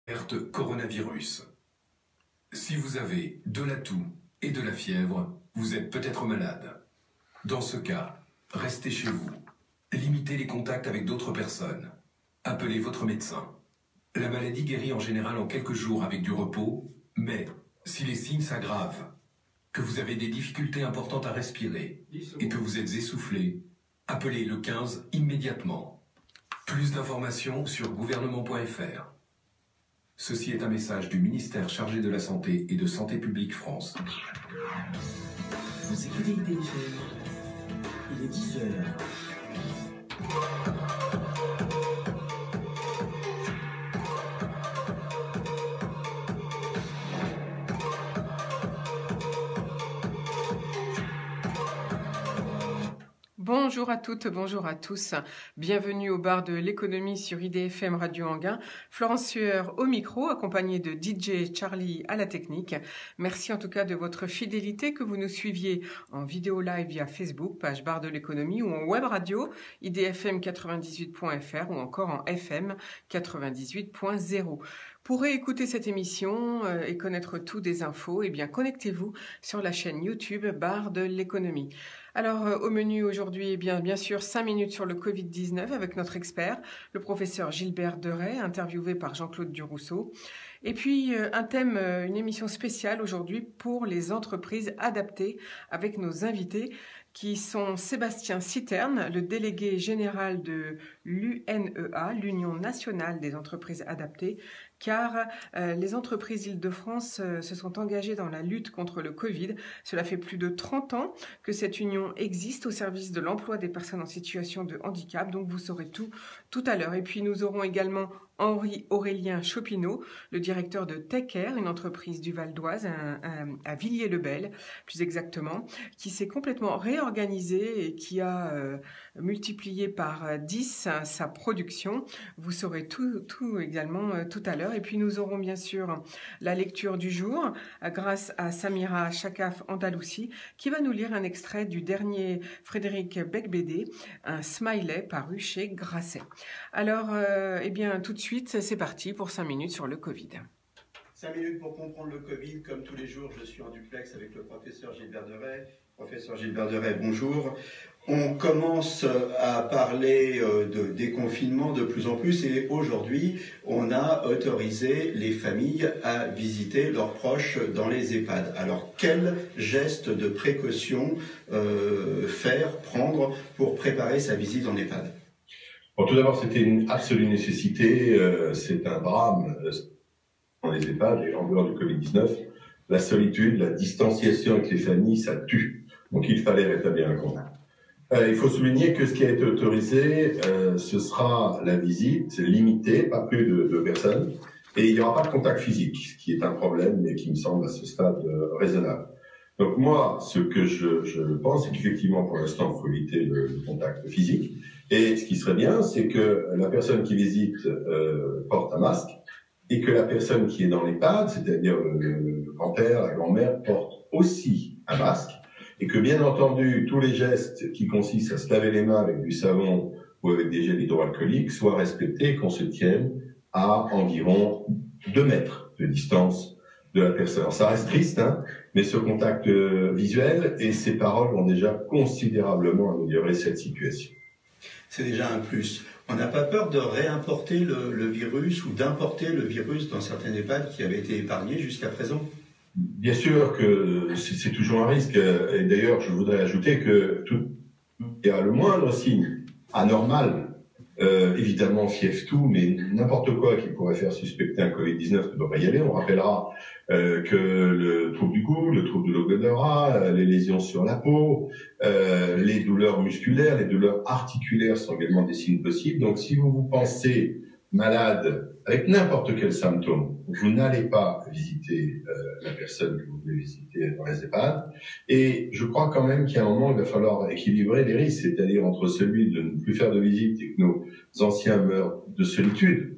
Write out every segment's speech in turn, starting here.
Alerte coronavirus. Si vous avez de la toux et de la fièvre, vous êtes peut-être malade. Dans ce cas, restez chez vous. Limitez les contacts avec d'autres personnes. Appelez votre médecin. La maladie guérit en général en quelques jours avec du repos, mais si les signes s'aggravent, que vous avez des difficultés importantes à respirer et que vous êtes essoufflé, appelez le 15 immédiatement. Plus d'informations sur gouvernement.fr. Ceci est un message du ministère chargé de la Santé et de Santé publique France. Vous écoutez IDFM, il est 10h. Bonjour à toutes, bonjour à tous. Bienvenue au bar de l'économie sur IDFM Radio Anguin. Florence Sueur au micro, accompagnée de DJ Charlie à la technique. Merci en tout cas de votre fidélité, que vous nous suiviez en vidéo live via Facebook, page bar de l'économie, ou en web radio, idfm98.fr ou encore en FM 98.0. Pour réécouter cette émission et connaître tout des infos, eh bien connectez-vous sur la chaîne YouTube Bar de l'économie. Alors au menu aujourd'hui, eh bien sûr 5 minutes sur le Covid-19 avec notre expert, le professeur Gilbert Deray, interviewé par Jean-Claude Durousseau. Et puis un thème, une émission spéciale aujourd'hui pour les entreprises adaptées avec nos invités qui sont Sébastien Citerne, le délégué général de l'UNEA, l'Union nationale des entreprises adaptées, car les entreprises Île-de-France se sont engagées dans la lutte contre le Covid. Cela fait plus de 30 ans que cette union existe au service de l'emploi des personnes en situation de handicap, donc vous saurez tout à l'heure. Et puis nous aurons également Henri-Aurélien Chopineau, le directeur de TechAir, une entreprise du Val d'Oise, à Villiers-le-Bel, plus exactement, qui s'est complètement réorganisé et qui a multiplié par 10 sa production. Vous saurez tout également tout à l'heure. Et puis nous aurons bien sûr la lecture du jour grâce à Samira Chakaf Andalousi qui va nous lire un extrait du dernier Frédéric Becbédé, un smiley paru chez Grasset. Alors, eh bien tout de suite, c'est parti pour 5 minutes sur le Covid. 5 minutes pour comprendre le Covid. Comme tous les jours, je suis en duplex avec le professeur Gilbert Deray. Professeur Gilbert Deray, bonjour. On commence à parler de déconfinement de plus en plus et aujourd'hui, on a autorisé les familles à visiter leurs proches dans les EHPAD. Alors, quel geste de précaution prendre pour préparer sa visite en EHPAD? Bon, tout d'abord, c'était une absolue nécessité. C'est un drame dans les EHPAD et en dehors du Covid-19. La solitude, la distanciation avec les familles, ça tue. Donc, il fallait rétablir un contact. Il faut souligner que ce qui a été autorisé, ce sera la visite limitée, pas plus de 2 personnes, et il n'y aura pas de contact physique, ce qui est un problème, mais qui me semble à ce stade raisonnable. Donc moi, ce que je pense, c'est qu'effectivement, pour l'instant, il faut éviter le contact physique, et ce qui serait bien, c'est que la personne qui visite porte un masque, et que la personne qui est dans l'EHPAD, c'est-à-dire le grand-père, la grand-mère, porte aussi un masque, et que bien entendu, tous les gestes qui consistent à se laver les mains avec du savon ou avec des gels hydroalcooliques soient respectés et qu'on se tienne à environ 2 mètres de distance de la personne. Alors, ça reste triste, hein, mais ce contact visuel et ces paroles ont déjà considérablement amélioré cette situation. C'est déjà un plus. On n'a pas peur de réimporter le virus ou d'importer le virus dans certaines EHPAD qui avaient été épargnés jusqu'à présent? Bien sûr que c'est toujours un risque. Et d'ailleurs, je voudrais ajouter que il y a le moindre signe anormal, évidemment fièvre tout, mais n'importe quoi qui pourrait faire suspecter un Covid-19 ne doit pas y aller. On rappellera que le trouble du goût, le trouble de l'odorat, les lésions sur la peau, les douleurs musculaires, les douleurs articulaires sont également des signes possibles. Donc si vous vous pensez malade avec n'importe quel symptôme, vous n'allez pas visiter la personne que vous voulez visiter dans les EHPAD. Et je crois quand même qu'il y a un moment, il va falloir équilibrer les risques, c'est-à-dire entre celui de ne plus faire de visite et que nos anciens meurent de solitude,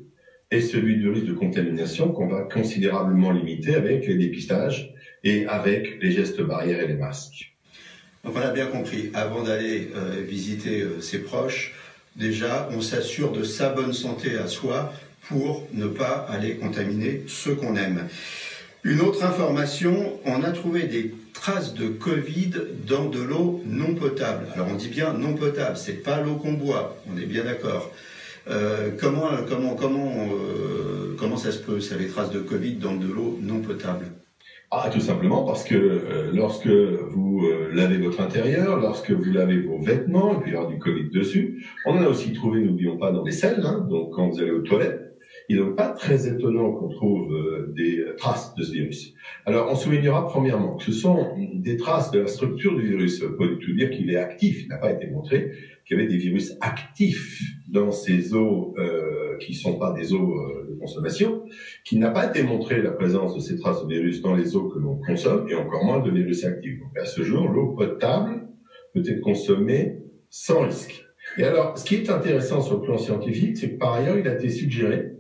et celui du risque de contamination qu'on va considérablement limiter avec les dépistages et avec les gestes barrières et les masques. Donc on a bien compris, avant d'aller visiter ses proches, déjà on s'assure de sa bonne santé à soi pour ne pas aller contaminer ceux qu'on aime. Une autre information, on a trouvé des traces de Covid dans de l'eau non potable. Alors on dit bien non potable, c'est pas l'eau qu'on boit, on est bien d'accord. Comment ça se peut, ça, les traces de Covid dans de l'eau non potable? Ah, tout simplement parce que lorsque vous lavez votre intérieur, lorsque vous lavez vos vêtements, et puis il y aura du Covid dessus, on en a aussi trouvé, n'oublions pas, dans les selles, hein, donc quand vous allez aux toilettes, il n'est pas très étonnant qu'on trouve des traces de ce virus. Alors, on soulignera premièrement que ce sont des traces de la structure du virus. Ça ne veut pas du tout dire qu'il est actif, il n'a pas été montré qu'il y avait des virus actifs dans ces eaux qui ne sont pas des eaux de consommation, qu'il n'a pas été montré la présence de ces traces de virus dans les eaux que l'on consomme, et encore moins de virus actifs. Donc, à ce jour, l'eau potable peut être consommée sans risque. Et alors, ce qui est intéressant sur le plan scientifique, c'est que par ailleurs, il a été suggéré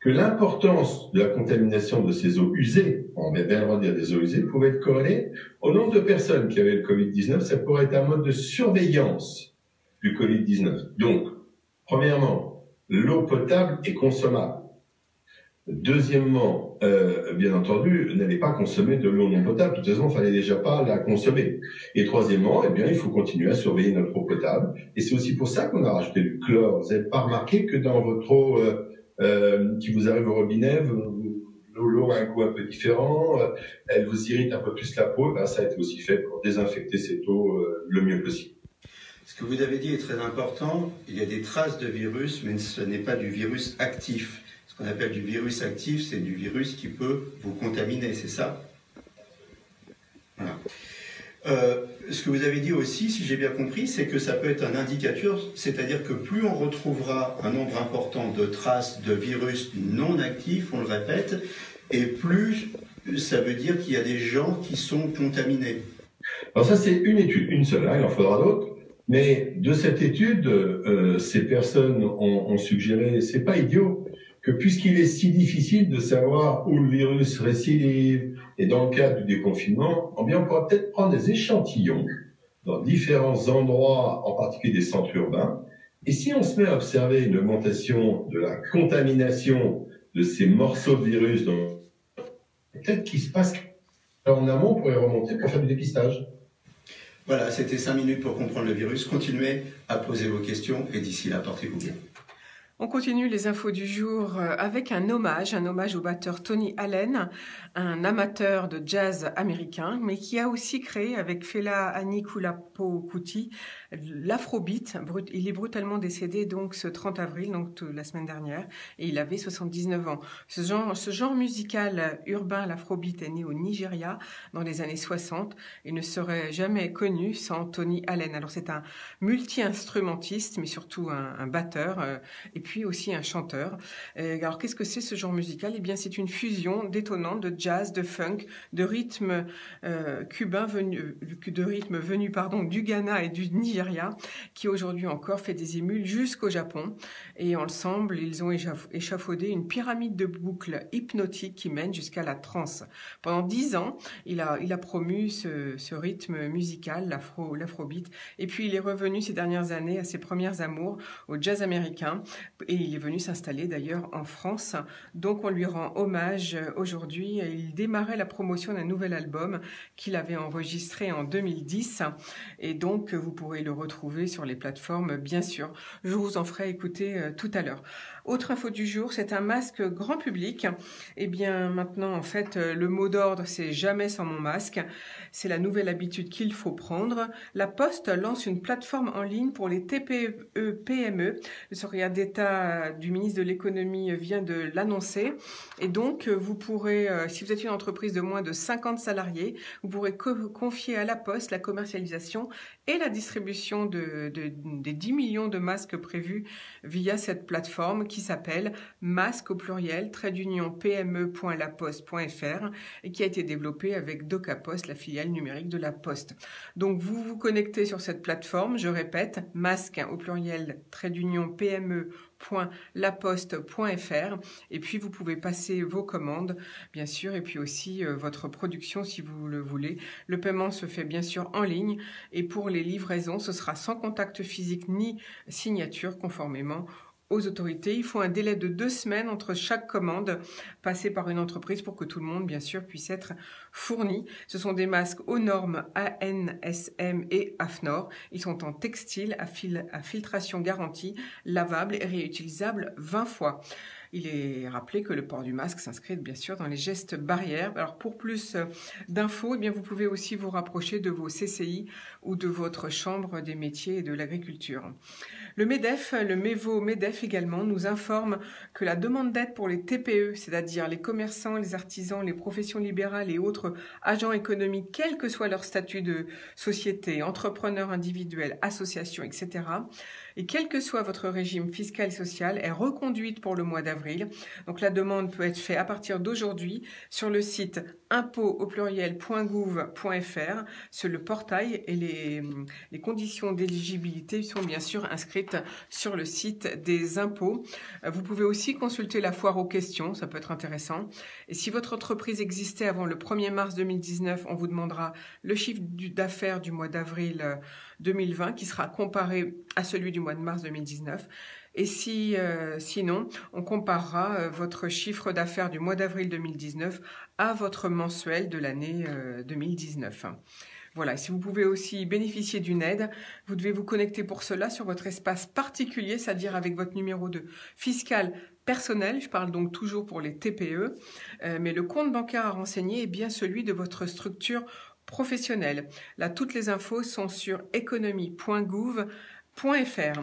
que l'importance de la contamination de ces eaux usées, on va bien le droit de dire des eaux usées, pouvait être corrélée au nombre de personnes qui avaient le Covid-19. Ça pourrait être un mode de surveillance du Covid-19. Donc, premièrement, l'eau potable est consommable. Deuxièmement, bien entendu, n'allez pas consommer de l'eau non potable. De toute façon, il ne fallait déjà pas la consommer. Et troisièmement, eh bien, il faut continuer à surveiller notre eau potable. Et c'est aussi pour ça qu'on a rajouté du chlore. Vous n'avez pas remarqué que dans votre eau qui vous arrive au robinet, l'eau a un goût un peu différent, elle vous irrite un peu plus la peau, ben ça a été aussi fait pour désinfecter cette eau le mieux possible. Ce que vous avez dit est très important, il y a des traces de virus, mais ce n'est pas du virus actif. Ce qu'on appelle du virus actif, c'est du virus qui peut vous contaminer, c'est ça? Voilà. Ce que vous avez dit aussi, si j'ai bien compris, c'est que ça peut être un indicateur, c'est-à-dire que plus on retrouvera un nombre important de traces de virus non actifs, on le répète, et plus ça veut dire qu'il y a des gens qui sont contaminés. Alors ça, c'est une étude, une seule, hein, il en faudra d'autres. Mais de cette étude, ces personnes ont suggéré, c'est pas idiot, que puisqu'il est si difficile de savoir où le virus récidive, et dans le cadre du déconfinement, eh bien, on pourra peut-être prendre des échantillons dans différents endroits, en particulier des centres urbains. Et si on se met à observer une augmentation de la contamination de ces morceaux de virus, peut-être qu'il se passe en amont, on pourrait remonter pour faire du dépistage. Voilà, c'était 5 minutes pour comprendre le virus. Continuez à poser vos questions et d'ici là, portez-vous bien. On continue les infos du jour avec un hommage au batteur Tony Allen, un amateur de jazz américain, mais qui a aussi créé avec Fela Anikulapo Kuti l'afrobeat. Il est brutalement décédé donc ce 30 avril, donc la semaine dernière, et il avait 79 ans. Ce genre musical urbain, l'afrobeat, est né au Nigeria dans les années 60 et ne serait jamais connu sans Tony Allen. Alors c'est un multi-instrumentiste, mais surtout un batteur, et puis aussi un chanteur. Alors qu'est-ce que c'est ce genre musical? Eh bien c'est une fusion détonnante de jazz, de funk, de rythme cubain venu du Ghana et du Nigeria, qui aujourd'hui encore fait des émules jusqu'au Japon. Et ensemble, ils ont échafaudé une pyramide de boucles hypnotiques qui mène jusqu'à la trance. Pendant 10 ans, il a promu ce rythme musical, l'afrobeat. Et puis il est revenu ces dernières années à ses premières amours, au jazz américain. Et il est venu s'installer d'ailleurs en France. Donc on lui rend hommage aujourd'hui. Il démarrait la promotion d'un nouvel album qu'il avait enregistré en 2010. Et donc vous pourrez le retrouver sur les plateformes, bien sûr. Je vous en ferai écouter tout à l'heure. Autre info du jour, c'est un masque grand public. Eh bien, maintenant, en fait, le mot d'ordre, c'est jamais sans mon masque. C'est la nouvelle habitude qu'il faut prendre. La Poste lance une plateforme en ligne pour les TPE-PME. Le secrétaire d'État du ministre de l'Économie vient de l'annoncer. Et donc, vous pourrez, si vous êtes une entreprise de moins de 50 salariés, vous pourrez confier à la Poste la commercialisation et la distribution des 10 millions de masques prévus via cette plateforme qui s'appelle masque au pluriel _pme.laposte.fr et qui a été développée avec DocaPost, la filiale numérique de la Poste. Donc vous vous connectez sur cette plateforme, je répète, masque au pluriel _pme.laposte.fr et puis vous pouvez passer vos commandes bien sûr et puis aussi votre production si vous le voulez. Le paiement se fait bien sûr en ligne et pour les livraisons ce sera sans contact physique ni signature conformément aux autorités. Il faut un délai de 2 semaines entre chaque commande passée par une entreprise pour que tout le monde, bien sûr, puisse être fourni. Ce sont des masques aux normes ANSM et AFNOR. Ils sont en textile à filtration garantie, lavables et réutilisables 20 fois. Il est rappelé que le port du masque s'inscrit bien sûr dans les gestes barrières. Alors pour plus d'infos, eh bien vous pouvez aussi vous rapprocher de vos CCI ou de votre chambre des métiers et de l'agriculture. Le MEDEF, le MEVO-MEDEF également, nous informe que la demande d'aide pour les TPE, c'est-à-dire les commerçants, les artisans, les professions libérales et autres agents économiques, quel que soit leur statut de société, entrepreneur individuel, association, etc., et quel que soit votre régime fiscal et social, est reconduite pour le mois d'avril. Donc la demande peut être faite à partir d'aujourd'hui sur le site impôts.gouv.fr, sur le portail, et les conditions d'éligibilité sont bien sûr inscrites sur le site des impôts. Vous pouvez aussi consulter la foire aux questions, ça peut être intéressant. Et si votre entreprise existait avant le 1er mars 2019, on vous demandera le chiffre d'affaires du mois d'avril 2020 qui sera comparé à celui du mois de mars 2019. Et sinon, on comparera votre chiffre d'affaires du mois d'avril 2019 à votre mensuel de l'année 2019. Voilà, si vous pouvez aussi bénéficier d'une aide, vous devez vous connecter pour cela sur votre espace particulier, c'est-à-dire avec votre numéro de fiscal personnel. Je parle donc toujours pour les TPE, mais le compte bancaire à renseigner est bien celui de votre structure professionnelle. Là, toutes les infos sont sur économie.gouv.fr.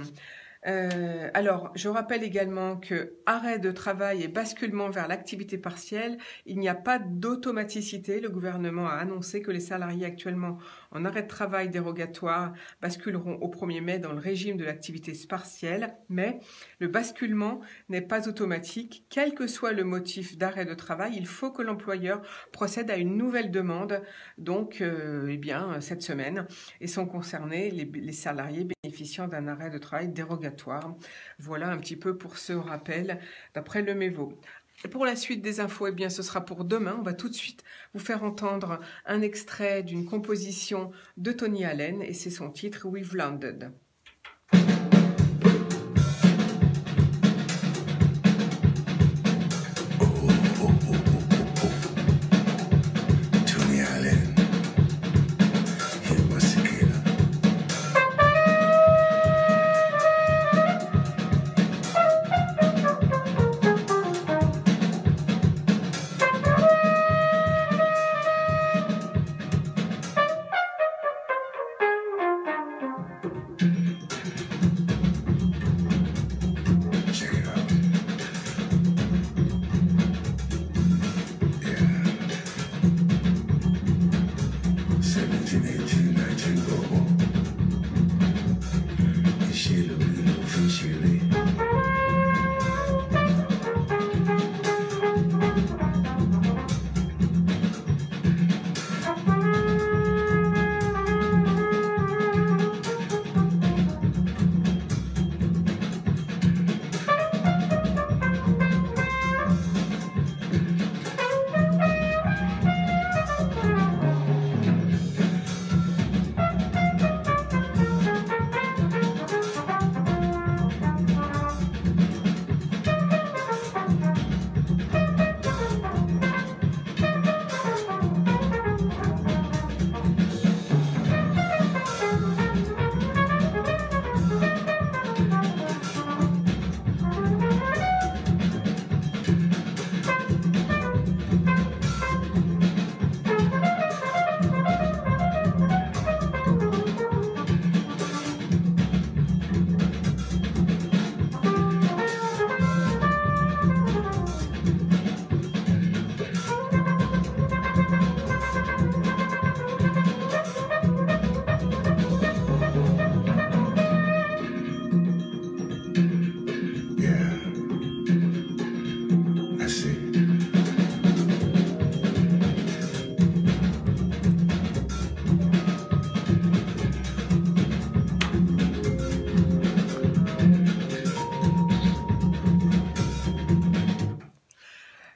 Alors, je rappelle également que arrêt de travail et basculement vers l'activité partielle, il n'y a pas d'automaticité. Le gouvernement a annoncé que les salariés actuellement en arrêt de travail dérogatoire basculeront au 1er mai dans le régime de l'activité partielle, mais le basculement n'est pas automatique. Quel que soit le motif d'arrêt de travail, il faut que l'employeur procède à une nouvelle demande, donc cette semaine, et sont concernés les salariés bénéficiant d'un arrêt de travail dérogatoire. Voilà un petit peu pour ce rappel d'après le MEVO. Et pour la suite des infos, eh bien, ce sera pour demain. On va tout de suite vous faire entendre un extrait d'une composition de Tony Allen et c'est son titre « We've Landed ».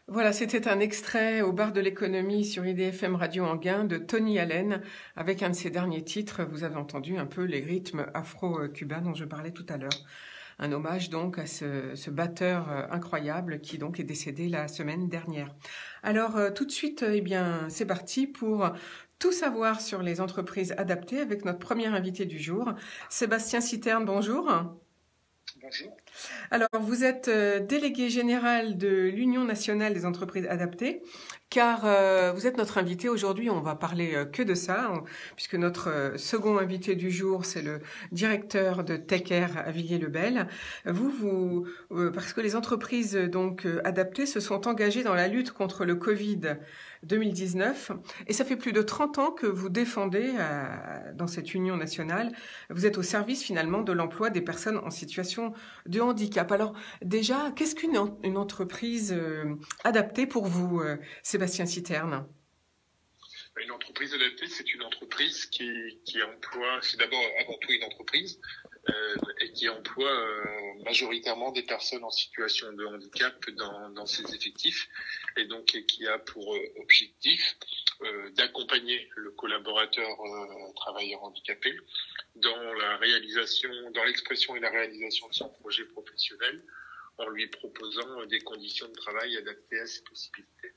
Voilà, c'était un extrait au bar de l'économie sur IDFM Radio Anguin de Tony Allen avec un de ses derniers titres. Vous avez entendu un peu les rythmes afro-cubains dont je parlais tout à l'heure. Un hommage donc à ce batteur incroyable qui donc est décédé la semaine dernière. Alors tout de suite, eh bien, c'est parti pour tout savoir sur les entreprises adaptées avec notre premier invité du jour, Sébastien Citerne. Bonjour. Bonjour. Alors, vous êtes délégué général de l'Union nationale des entreprises adaptées, car vous êtes notre invité aujourd'hui. On va parler que de ça, puisque notre second invité du jour, c'est le directeur de TechAir à Villiers-le-Bel. Parce que les entreprises donc adaptées se sont engagées dans la lutte contre le Covid 2019, et ça fait plus de 30 ans que vous défendez dans cette union nationale. Vous êtes au service finalement de l'emploi des personnes en situation de handicap. Alors déjà, qu'est-ce qu'une entreprise adaptée pour vous, Sébastien Citerne? Une entreprise adaptée, c'est une entreprise qui emploie, c'est d'abord avant tout une entreprise, et qui emploie majoritairement des personnes en situation de handicap dans ses effectifs, et donc qui a pour objectif d'accompagner le collaborateur travailleur handicapé dans l'expression et la réalisation de son projet professionnel, en lui proposant des conditions de travail adaptées à ses possibilités.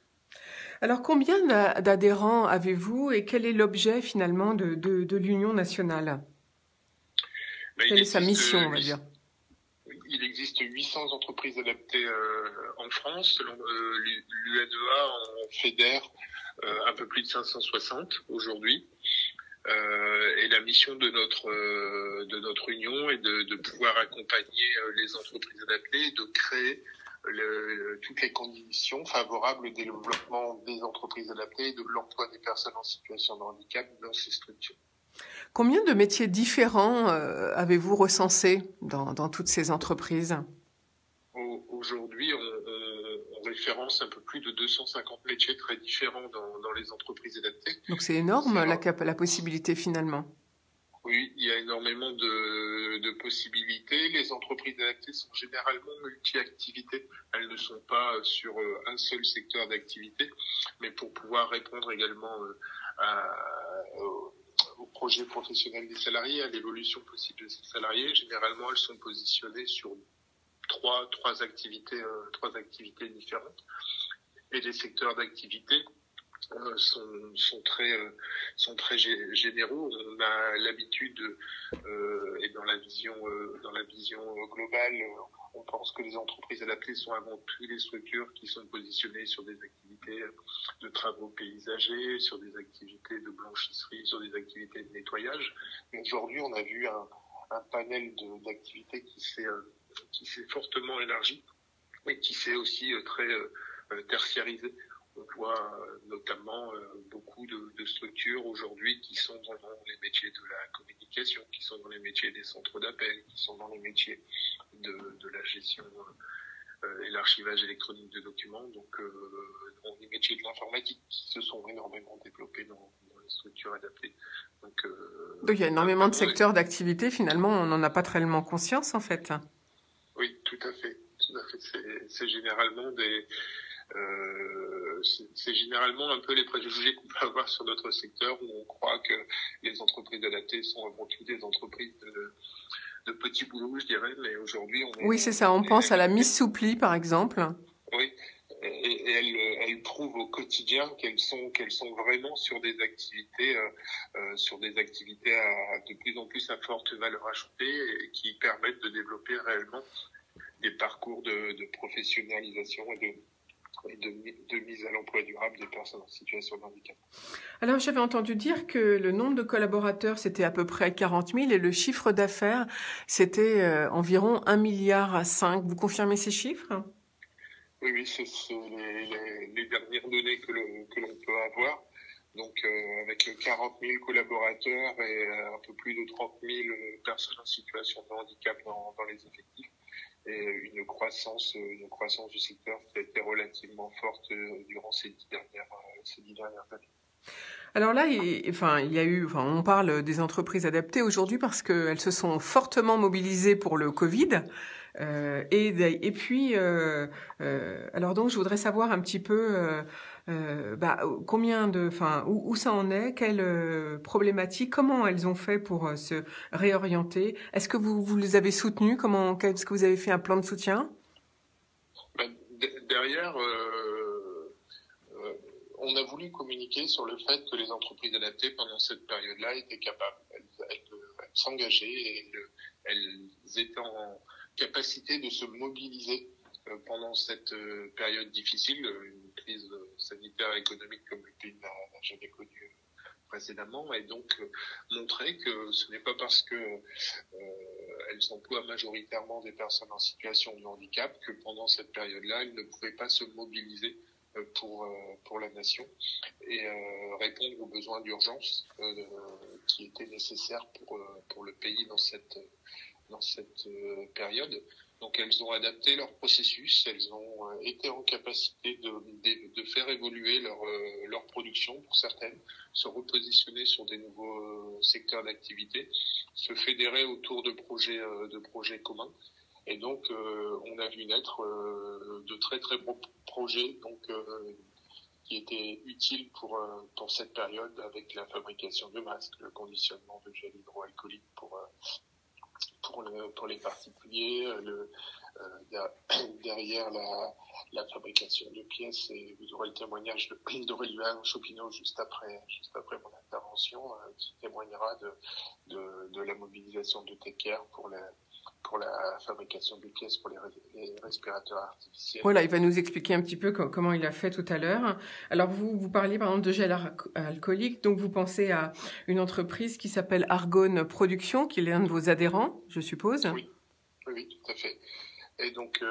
Alors, combien d'adhérents avez-vous et quel est l'objet finalement de l'Union nationale? Quelle est sa mission, on va dire? Il existe 800 entreprises adaptées en France. L'UNEA en fédère un peu plus de 560 aujourd'hui. Et la mission de notre union est de pouvoir accompagner les entreprises adaptées, de créer toutes les conditions favorables au développement des entreprises adaptées et de l'emploi des personnes en situation de handicap dans ces structures. Combien de métiers différents avez-vous recensés dans toutes ces entreprises? Aujourd'hui, on référence un peu plus de 250 métiers très différents dans les entreprises adaptées. Donc c'est énorme la possibilité finalement. Oui, il y a énormément de possibilités. Les entreprises adaptées sont généralement multi-activités. Elles ne sont pas sur un seul secteur d'activité, mais pour pouvoir répondre également au projet professionnel des salariés, à l'évolution possible de ces salariés. Généralement, elles sont positionnées sur trois activités différentes. Et les secteurs d'activité sont très généraux. On a l'habitude et dans la vision globale, on pense que les entreprises adaptées sont avant tout des structures qui sont positionnées sur des activités de travaux paysagers, sur des activités de blanchisserie, sur des activités de nettoyage. Mais aujourd'hui, on a vu un panel d'activités qui s'est fortement élargi et qui s'est aussi très tertiarisé. On voit notamment beaucoup de structures aujourd'hui qui sont dans les métiers de la communication, qui sont dans les métiers des centres d'appel, qui sont dans les métiers de la gestion et l'archivage électronique de documents, donc dans les métiers de l'informatique qui se sont énormément développés dans les structures adaptées. Donc il y a énormément de secteurs d'activité, finalement, on n'en a pas tellement conscience en fait. Oui, tout à fait. C'est généralement c'est généralement un peu les préjugés qu'on peut avoir sur notre secteur, où on croit que les entreprises adaptées sont avant tout des entreprises de petits boulots, je dirais, mais aujourd'hui... Oui, c'est ça, on pense à la Miss Soupli, par exemple. Oui, et elles prouvent au quotidien qu'elles sont vraiment sur des activités à de plus en plus à forte valeur ajoutée et qui permettent de développer réellement des parcours de professionnalisation et de mise à l'emploi durable des personnes en situation de handicap. Alors, j'avais entendu dire que le nombre de collaborateurs, c'était à peu près 40 000 et le chiffre d'affaires, c'était environ 1,5 milliard. Vous confirmez ces chiffres? Oui, c'est les dernières données que l'on peut avoir. Donc, avec 40 000 collaborateurs et un peu plus de 30 000 personnes en situation de handicap dans les effectifs, et une croissance du secteur qui a été relativement forte durant ces 10 dernières années. Alors là, on parle des entreprises adaptées aujourd'hui parce qu'elles se sont fortement mobilisées pour le Covid. Et puis, alors donc, je voudrais savoir un petit peu où ça en est, quelles problématiques, comment elles ont fait pour se réorienter. Est-ce que vous les avez soutenues? Est-ce que vous avez fait un plan de soutien? Derrière, on a voulu communiquer sur le fait que les entreprises adaptées pendant cette période-là étaient capables, elles s'engageaient et elles étaient en capacité de se mobiliser pendant cette période difficile, une crise sanitaire et économique comme le pays n'a jamais connue précédemment, et donc montrer que ce n'est pas parce que elles emploient majoritairement des personnes en situation de handicap que pendant cette période-là, elles ne pouvaient pas se mobiliser pour la nation et répondre aux besoins d'urgence qui étaient nécessaires pour le pays dans cette période. Donc elles ont adapté leur processus, elles ont été en capacité de faire évoluer leur production pour certaines, se repositionner sur des nouveaux secteurs d'activité, se fédérer autour de projets communs. Et donc on a vu naître de très très beaux projets qui étaient utiles pour cette période, avec la fabrication de masques, le conditionnement de gel hydroalcoolique pour les particuliers, derrière la fabrication de pièces, et vous aurez le témoignage d'Aurélien Chopineau juste après mon intervention, qui témoignera de la mobilisation de Techcare pour la fabrication de pièces pour les respirateurs artificiels. Voilà, il va nous expliquer un petit peu comment il a fait tout à l'heure. Alors, vous parliez par exemple de gel alcoolique, donc vous pensez à une entreprise qui s'appelle Argonne Production, qui est l'un de vos adhérents, je suppose. Oui, tout à fait. Et donc,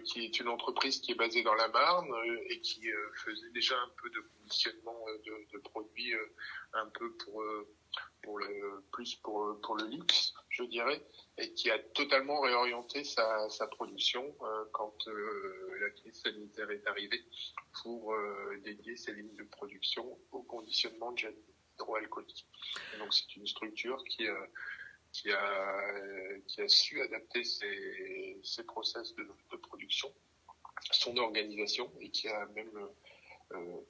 qui est une entreprise qui est basée dans la Marne et qui faisait déjà un peu de conditionnement de produits, un peu pour le luxe, je dirais, et qui a totalement réorienté sa production quand la crise sanitaire est arrivée, pour dédier ses lignes de production au conditionnement de gel hydroalcoolique. Et donc c'est une structure qui a su adapter ses process de production, son organisation, et qui a même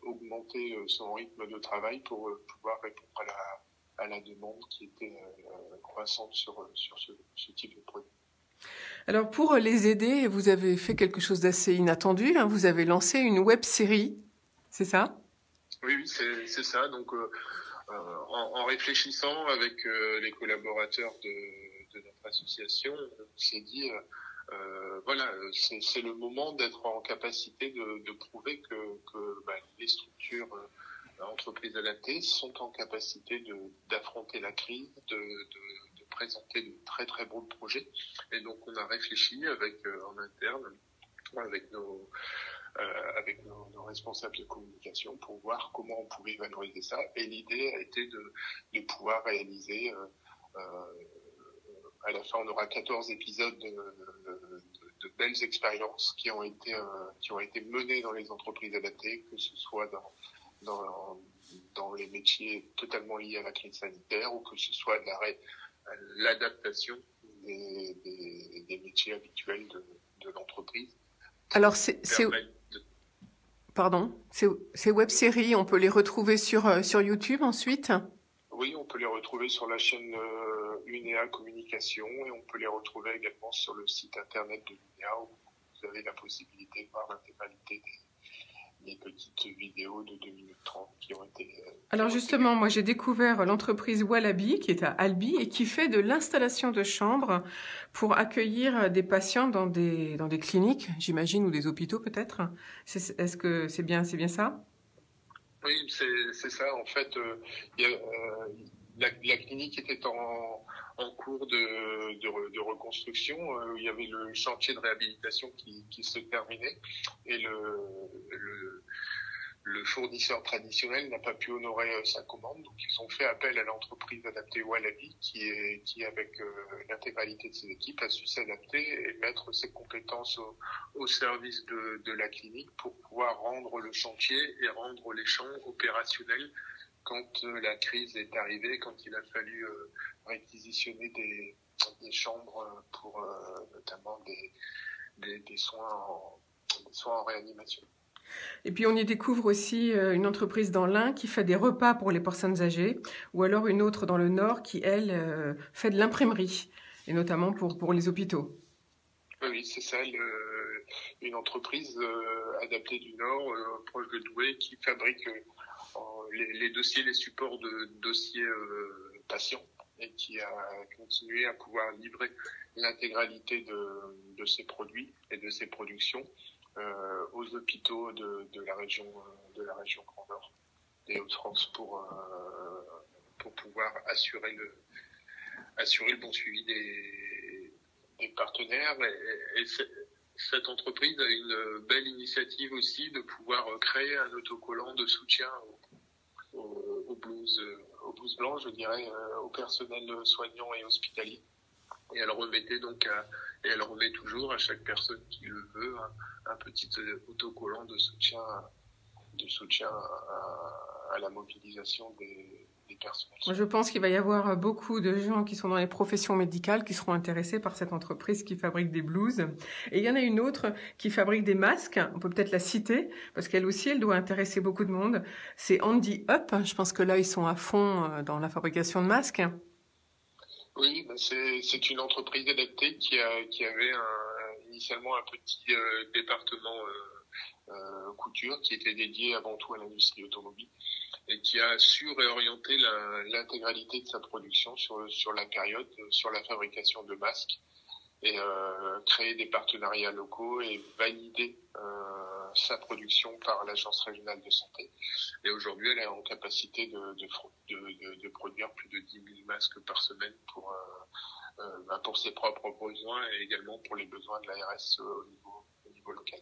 augmenté son rythme de travail pour pouvoir répondre à la demande qui était croissante sur ce type de produit. Alors pour les aider, vous avez fait quelque chose d'assez inattendu, hein. Vous avez lancé une web-série, c'est ça? Oui, c'est ça. Donc en réfléchissant avec les collaborateurs de notre association, on s'est dit voilà, c'est le moment d'être en capacité de prouver que les structures entreprises adaptées sont en capacité d'affronter la crise, de présenter de très très beaux projets. Et donc on a réfléchi en interne avec nos responsables de communication pour voir comment on pouvait valoriser ça. Et l'idée a été de pouvoir réaliser à la fin, on aura 14 épisodes de belles expériences qui ont été menées dans les entreprises adaptées, que ce soit dans les métiers totalement liés à la crise sanitaire, ou que ce soit l'adaptation des métiers habituels de l'entreprise. Alors ces web-séries, on peut les retrouver sur YouTube ensuite? Oui, on peut les retrouver sur la chaîne UNEA Communication, et on peut les retrouver également sur le site internet de l'UNEA, où vous avez la possibilité de voir l'intégralité des petites vidéos de 2 minutes 30 qui ont été... Alors justement, moi j'ai découvert l'entreprise Wallaby qui est à Albi et qui fait de l'installation de chambres pour accueillir des patients dans des cliniques, j'imagine, ou des hôpitaux peut-être. Est-ce que c'est bien ça? Oui, c'est ça. En fait, la clinique était en cours de reconstruction. Il y avait le chantier de réhabilitation qui se terminait, et le fournisseur traditionnel n'a pas pu honorer sa commande. Donc ils ont fait appel à l'entreprise adaptée Wallaby qui avec l'intégralité de ses équipes a su s'adapter et mettre ses compétences au service de la clinique pour pouvoir rendre le chantier et rendre les champs opérationnels quand la crise est arrivée, quand il a fallu réquisitionner chambres pour notamment des soins en réanimation. Et puis on y découvre aussi une entreprise dans l'Ain qui fait des repas pour les personnes âgées, ou alors une autre dans le Nord qui, elle, fait de l'imprimerie, et notamment pour les hôpitaux. Oui, c'est ça, une entreprise adaptée du Nord, proche de Douai, qui fabrique les dossiers, les supports de dossiers patients, et qui a continué à pouvoir livrer l'intégralité de ses produits et de ses productions aux hôpitaux de la région Grand Nord et Hauts-de-France pour pouvoir assurer le bon suivi des partenaires. Et cette entreprise a une belle initiative aussi de pouvoir créer un autocollant de soutien aux blouses blanches, je dirais, au personnel soignant et hospitalier. Et elle remet toujours à chaque personne qui le veut un petit autocollant de soutien à la mobilisation des personnels. Je pense qu'il va y avoir beaucoup de gens qui sont dans les professions médicales qui seront intéressés par cette entreprise qui fabrique des blouses. Et il y en a une autre qui fabrique des masques. On peut peut-être la citer parce qu'elle aussi, elle doit intéresser beaucoup de monde. C'est Handy Up. Je pense que là, ils sont à fond dans la fabrication de masques. Oui, c'est une entreprise adaptée qui avait initialement un petit département couture qui était dédié avant tout à l'industrie automobile et qui a su réorienter l'intégralité de sa production sur la période, sur la fabrication de masques et créer des partenariats locaux et valider sa production par l'Agence régionale de santé. Et aujourd'hui, elle est en capacité de produire plus de 10 000 masques par semaine pour ses propres besoins et également pour les besoins de l'ARS au niveau local.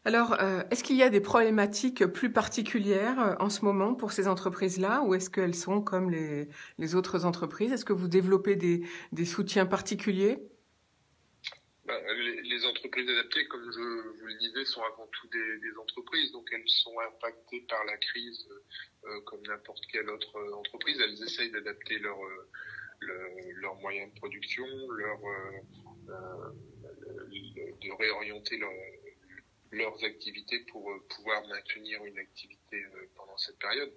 Alors, est-ce qu'il y a des problématiques plus particulières en ce moment pour ces entreprises-là ou est-ce qu'elles sont comme les autres entreprises? Est-ce que vous développez des soutiens particuliers? Les entreprises adaptées, comme je vous le disais, sont avant tout des entreprises, donc elles sont impactées par la crise comme n'importe quelle autre entreprise. Elles essayent d'adapter leurs moyens de production, de réorienter leurs activités pour pouvoir maintenir une activité pendant cette période.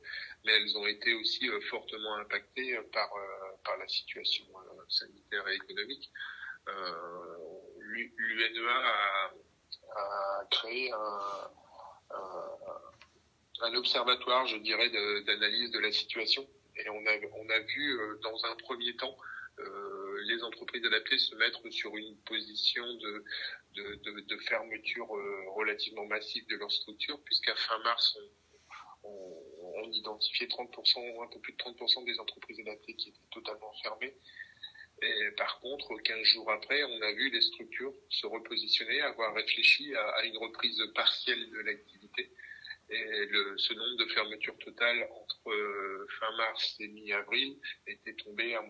Mais elles ont été aussi fortement impactées par la situation sanitaire et économique. L'UNEA a créé un observatoire, je dirais, d'analyse de la situation. Et on a vu dans un premier temps les entreprises adaptées se mettre sur une position de fermeture relativement massive de leur structure, puisqu'à fin mars, on identifiait 30%, un peu plus de 30% des entreprises adaptées qui étaient totalement fermées. Et par contre, 15 jours après, on a vu les structures se repositionner, avoir réfléchi à une reprise partielle de l'activité. Et ce nombre de fermetures totales entre fin mars et mi-avril était tombé à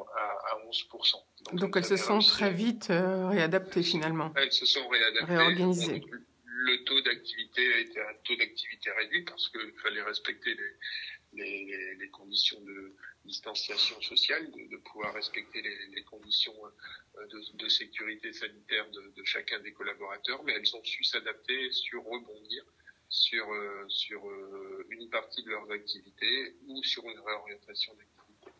11%. Donc elles se sont très vite réadaptées finalement. Elles se sont réadaptées. Réorganisées. Le taux d'activité était un taux d'activité réduit parce qu'il fallait respecter les conditions de distanciation sociale, de pouvoir respecter les conditions de sécurité sanitaire de chacun des collaborateurs, mais elles ont su s'adapter, rebondir sur une partie de leurs activités ou sur une réorientation d'activité.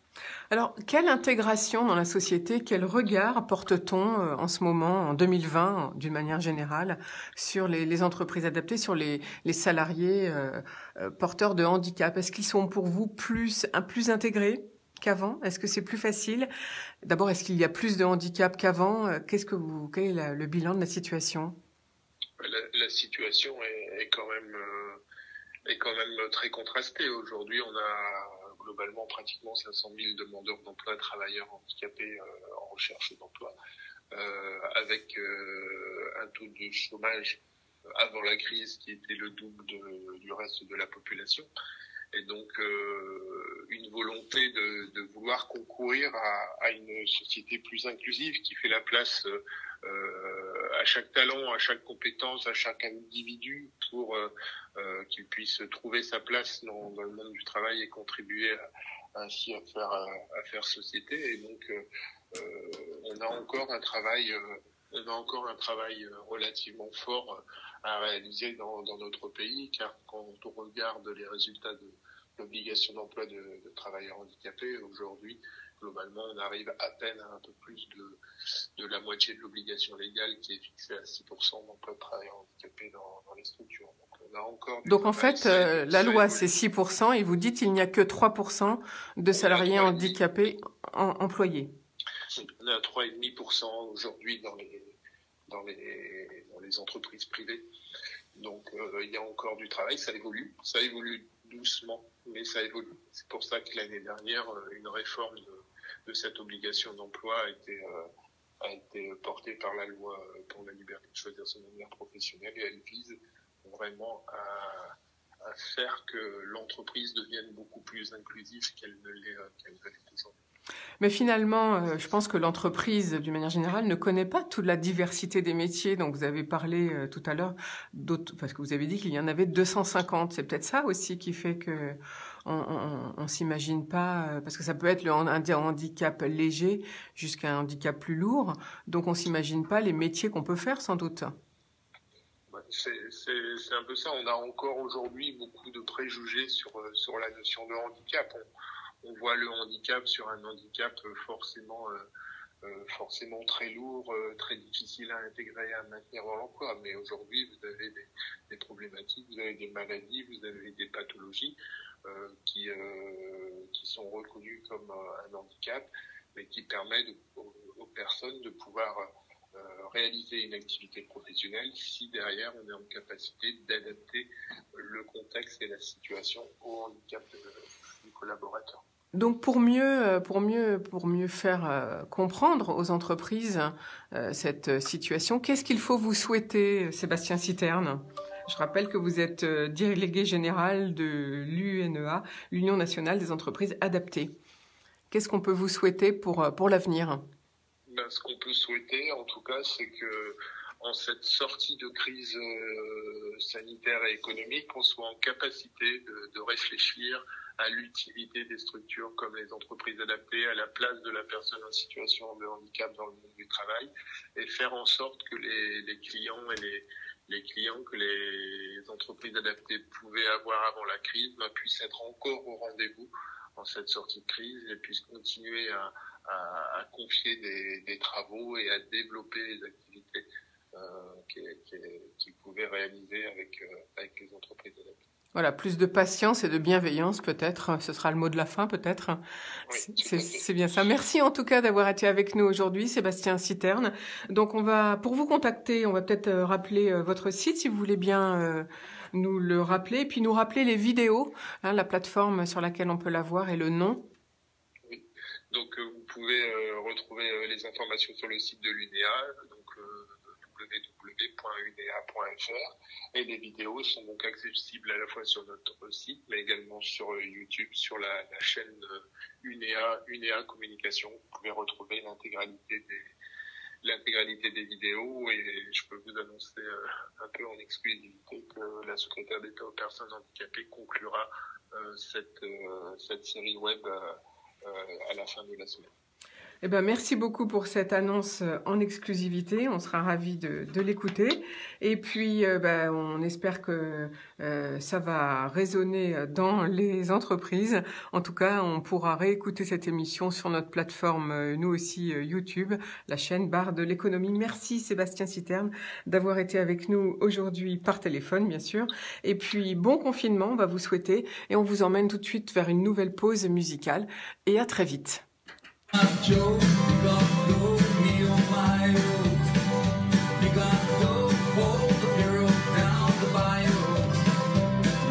Alors, quelle intégration dans la société, quel regard porte-t-on en ce moment, en 2020, d'une manière générale, sur les entreprises adaptées, sur les salariés porteurs de handicap? Est-ce qu'ils sont pour vous plus intégrés qu'avant? Est-ce que c'est plus facile? D'abord, est-ce qu'il y a plus de handicap qu'avant? Quel est le bilan de la situation? La situation est quand même très contrastée. Aujourd'hui, on a globalement pratiquement 500 000 demandeurs d'emploi, travailleurs handicapés en recherche d'emploi, avec un taux de chômage avant la crise qui était le double du reste de la population. Et donc une volonté de vouloir concourir à une société plus inclusive qui fait la place à chaque talent, à chaque compétence, à chaque individu pour qu'il puisse trouver sa place dans le monde du travail et contribuer ainsi à faire société. Et donc on a encore un travail relativement fort à réaliser dans notre pays, car quand on regarde les résultats de l'obligation d'emploi de travailleurs handicapés, aujourd'hui, globalement, on arrive à peine à un peu plus de la moitié de l'obligation légale qui est fixée à 6% d'emploi de travailleurs handicapés dans les structures. Donc, on a encore Donc en fait, la loi, c'est 6%, et vous dites qu'il n'y a que 3% de salariés handicapés employés. On est à 3,5% aujourd'hui dans les entreprises privées. Donc il y a encore du travail, ça évolue doucement, mais ça évolue. C'est pour ça que l'année dernière, une réforme de cette obligation d'emploi a été portée par la loi pour la liberté de choisir son avenir professionnel, et elle vise vraiment à faire que l'entreprise devienne beaucoup plus inclusive qu'elle ne l'est aujourd'hui. Mais finalement, je pense que l'entreprise, d'une manière générale, ne connaît pas toute la diversité des métiers. Donc, vous avez parlé tout à l'heure parce que vous avez dit qu'il y en avait 250. C'est peut-être ça aussi qui fait que on s'imagine pas, parce que ça peut être un handicap léger jusqu'à un handicap plus lourd. Donc, on s'imagine pas les métiers qu'on peut faire, sans doute. C'est un peu ça. On a encore aujourd'hui beaucoup de préjugés sur la notion de handicap. On voit le handicap sur un handicap forcément très lourd, très difficile à intégrer, à maintenir dans l'emploi. Mais aujourd'hui, vous avez des problématiques, vous avez des maladies, vous avez des pathologies qui sont reconnues comme un handicap, mais qui permettent aux personnes de pouvoir réaliser une activité professionnelle si derrière on est en capacité d'adapter le contexte et la situation au handicap du collaborateur. Donc pour mieux faire comprendre aux entreprises cette situation, qu'est-ce qu'il faut vous souhaiter, Sébastien Citerne? Je rappelle que vous êtes délégué général de l'UNEA, l'Union nationale des entreprises adaptées. Qu'est-ce qu'on peut vous souhaiter pour l'avenir? Ce qu'on peut souhaiter, en tout cas, c'est que en cette sortie de crise sanitaire et économique, on soit en capacité de réfléchir à l'utilité des structures comme les entreprises adaptées, à la place de la personne en situation de handicap dans le monde du travail, et faire en sorte que les clients et les clients que les entreprises adaptées pouvaient avoir avant la crise puissent être encore au rendez-vous en cette sortie de crise et puissent continuer à confier des travaux et à développer les activités qu'ils pouvaient réaliser avec les entreprises adaptées. Voilà, plus de patience et de bienveillance peut-être, ce sera le mot de la fin peut-être. Oui, c'est bien ça. Merci en tout cas d'avoir été avec nous aujourd'hui, Sébastien Citerne. Donc pour vous contacter, on va peut-être rappeler votre site si vous voulez bien nous le rappeler, et puis nous rappeler les vidéos, la plateforme sur laquelle on peut la voir et le nom. Oui, donc vous pouvez retrouver les informations sur le site de l'UNEA, donc www.unea.fr, et les vidéos sont donc accessibles à la fois sur notre site mais également sur YouTube, sur la chaîne UNEA Communication. Vous pouvez retrouver l'intégralité des vidéos, et je peux vous annoncer un peu en exclusivité que la secrétaire d'État aux personnes handicapées conclura cette série web à la fin de la semaine. Eh ben, merci beaucoup pour cette annonce en exclusivité. On sera ravis de l'écouter. Et puis, on espère que ça va résonner dans les entreprises. En tout cas, on pourra réécouter cette émission sur notre plateforme, nous aussi, YouTube, la chaîne Barre de l'économie. Merci Sébastien Citerne d'avoir été avec nous aujourd'hui par téléphone, bien sûr. Et puis, bon confinement, on va vous souhaiter. Et on vous emmène tout de suite vers une nouvelle pause musicale. Et à très vite. Joe, we got go, me on my road. We got go, hold the hero down the bayou.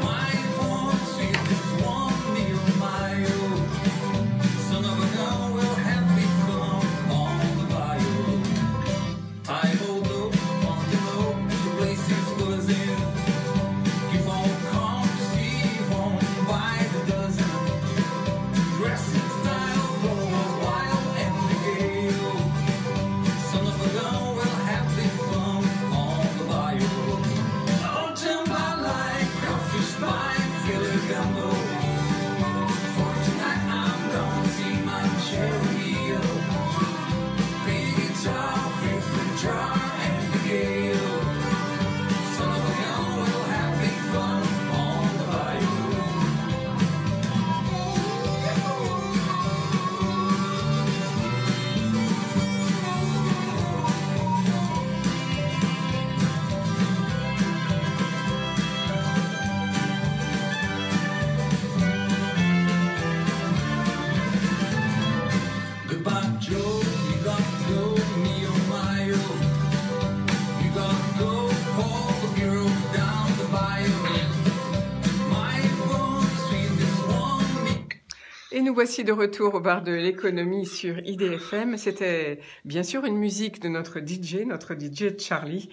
My phone seat is one, me on my road. Son of a gun will have me come on the bayou. I hold up on the road, the place is buzzing. If all come to see home by the dozen. Dressing style, go wild and the gay. Et nous voici de retour au bar de l'économie sur IDFM. C'était bien sûr une musique de notre DJ Charlie,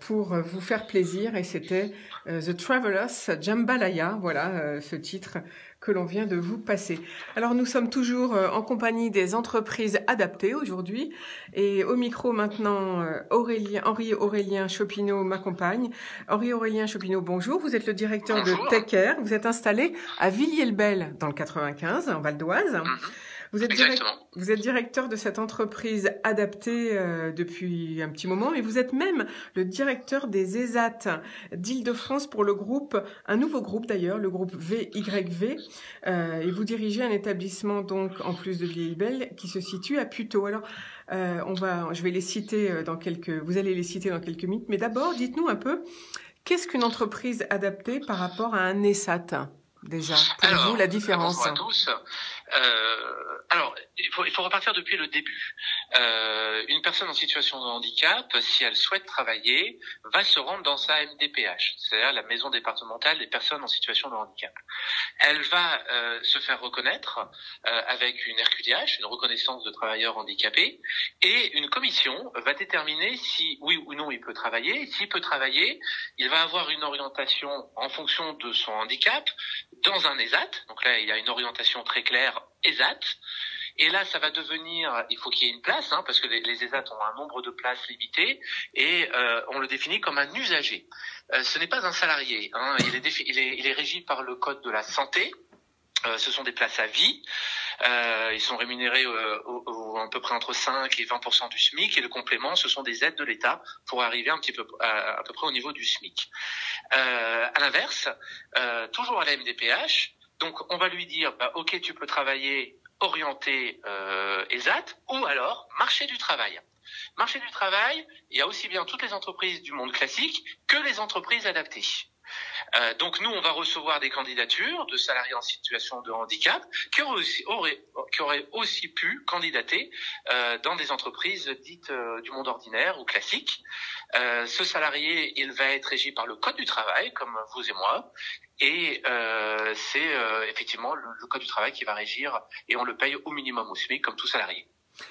pour vous faire plaisir. Et c'était The Travelers Jambalaya, voilà ce titre que l'on vient de vous passer. Alors nous sommes toujours en compagnie des entreprises adaptées aujourd'hui. Et au micro maintenant, Henri-Aurélien Chopineau m'accompagne. Henri-Aurélien Chopineau, bonjour. Vous êtes le directeur de TechAir. Vous êtes installé à Villiers-le-Bel dans le 95, en Val d'Oise. Vous êtes directeur de cette entreprise adaptée depuis un petit moment, mais vous êtes même le directeur des ESAT d'Île-de-France pour le groupe, un nouveau groupe d'ailleurs, le groupe VYV, et vous dirigez un établissement donc en plus de Villiers-le-Bel qui se situe à Puteaux. Alors je vais les citer vous allez les citer dans quelques minutes, mais d'abord dites-nous un peu qu'est-ce qu'une entreprise adaptée par rapport à un ESAT déjà, pour vous la différence. Bonjour à tous. Alors, il faut repartir depuis le début. Une personne en situation de handicap, si elle souhaite travailler, va se rendre dans sa MDPH, c'est-à-dire la maison départementale des personnes en situation de handicap. Elle va se faire reconnaître avec une RQTH, une reconnaissance de travailleur handicapé, et une commission va déterminer si oui ou non il peut travailler. S'il peut travailler, il va avoir une orientation en fonction de son handicap dans un ESAT. Donc là, il y a une orientation très claire ESAT. Et là, ça va devenir, il faut qu'il y ait une place, parce que les ESAT ont un nombre de places limité, et on le définit comme un usager. Ce n'est pas un salarié, il est régi par le code de la santé. Ce sont des places à vie. Ils sont rémunérés à peu près entre 5 et 20% du SMIC, et le complément, ce sont des aides de l'État pour arriver à peu près au niveau du SMIC. À l'inverse, toujours à la MDPH, donc on va lui dire, ok, tu peux travailler orienté ESAT, ou alors marché du travail. Marché du travail, il y a aussi bien toutes les entreprises du monde classique que les entreprises adaptées. Donc nous, on va recevoir des candidatures de salariés en situation de handicap qui auraient aussi pu candidater dans des entreprises dites du monde ordinaire ou classique. Ce salarié, il va être régi par le Code du travail, comme vous et moi, et c'est effectivement le Code du travail qui va régir, et on le paye au minimum au SMIC comme tout salarié.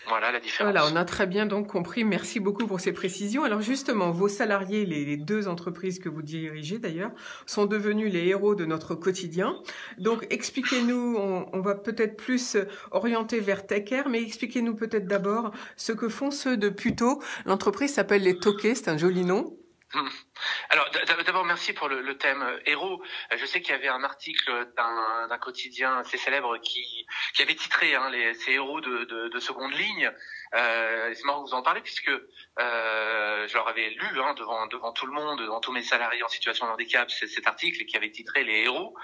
Voilà la différence. Voilà, on a très bien donc compris. Merci beaucoup pour ces précisions. Alors justement, vos salariés, les deux entreprises que vous dirigez d'ailleurs, sont devenus les héros de notre quotidien. Donc expliquez-nous, on va peut-être plus orienter vers TechAir, mais expliquez-nous peut-être d'abord ce que font ceux de Puteaux. L'entreprise s'appelle les Toqués, c'est un joli nom. Alors d'abord merci pour le thème héros. Je sais qu'il y avait un article d'un quotidien assez célèbre qui avait titré ces héros de seconde ligne. C'est marrant que vous en parlez puisque je leur avais lu devant tout le monde, devant tous mes salariés en situation de handicap, cet article qui avait titré les héros.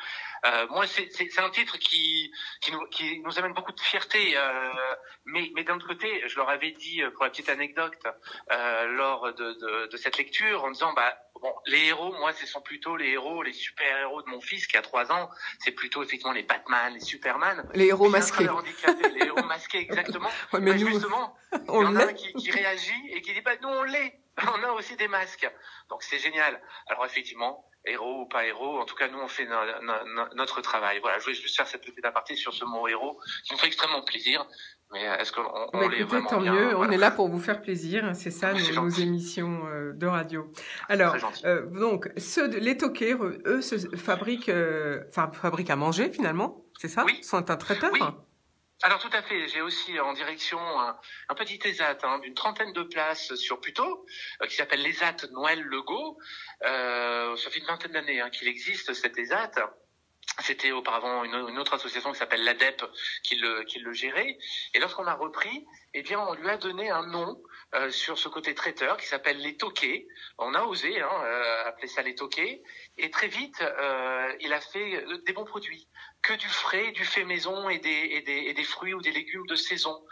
Moi c'est un titre qui nous amène beaucoup de fierté, mais d'un autre côté je leur avais dit, pour la petite anecdote, lors de cette lecture, en disant les héros, moi, ce sont plutôt les héros, les super-héros de mon fils qui a 3 ans. C'est plutôt effectivement les Batman, les Superman. Les héros masqués. Les héros masqués, exactement. Ouais, mais nous, justement, il y en a un qui réagit et qui dit nous on l'est. On a aussi des masques. Donc c'est génial. Alors effectivement, héros ou pas héros, en tout cas nous on fait notre travail. Voilà, je voulais juste faire cette petite aparté sur ce mot héros qui me fait extrêmement plaisir. Mais est-ce qu'on l'est vraiment tant bien, mieux, voilà. on est là pour vous faire plaisir, c'est ça nos émissions de radio. Alors, donc, les Toqués, eux, fabriquent à manger finalement, c'est ça? Oui. Sont un traiteur? Oui. Alors tout à fait, j'ai aussi en direction un petit ESAT d'une 30aine de places sur Puteaux, qui s'appelle l'ESAT Noël Legault. Ça fait une 20aine d'années qu'il existe cet ESAT. C'était auparavant une autre association qui s'appelle l'ADEP qui le gérait. Et lorsqu'on a repris, on lui a donné un nom sur ce côté traiteur qui s'appelle les Toqués. On a osé appeler ça les Toqués. Et très vite, il a fait des bons produits, que du frais, du fait maison et des fruits ou des légumes de saison.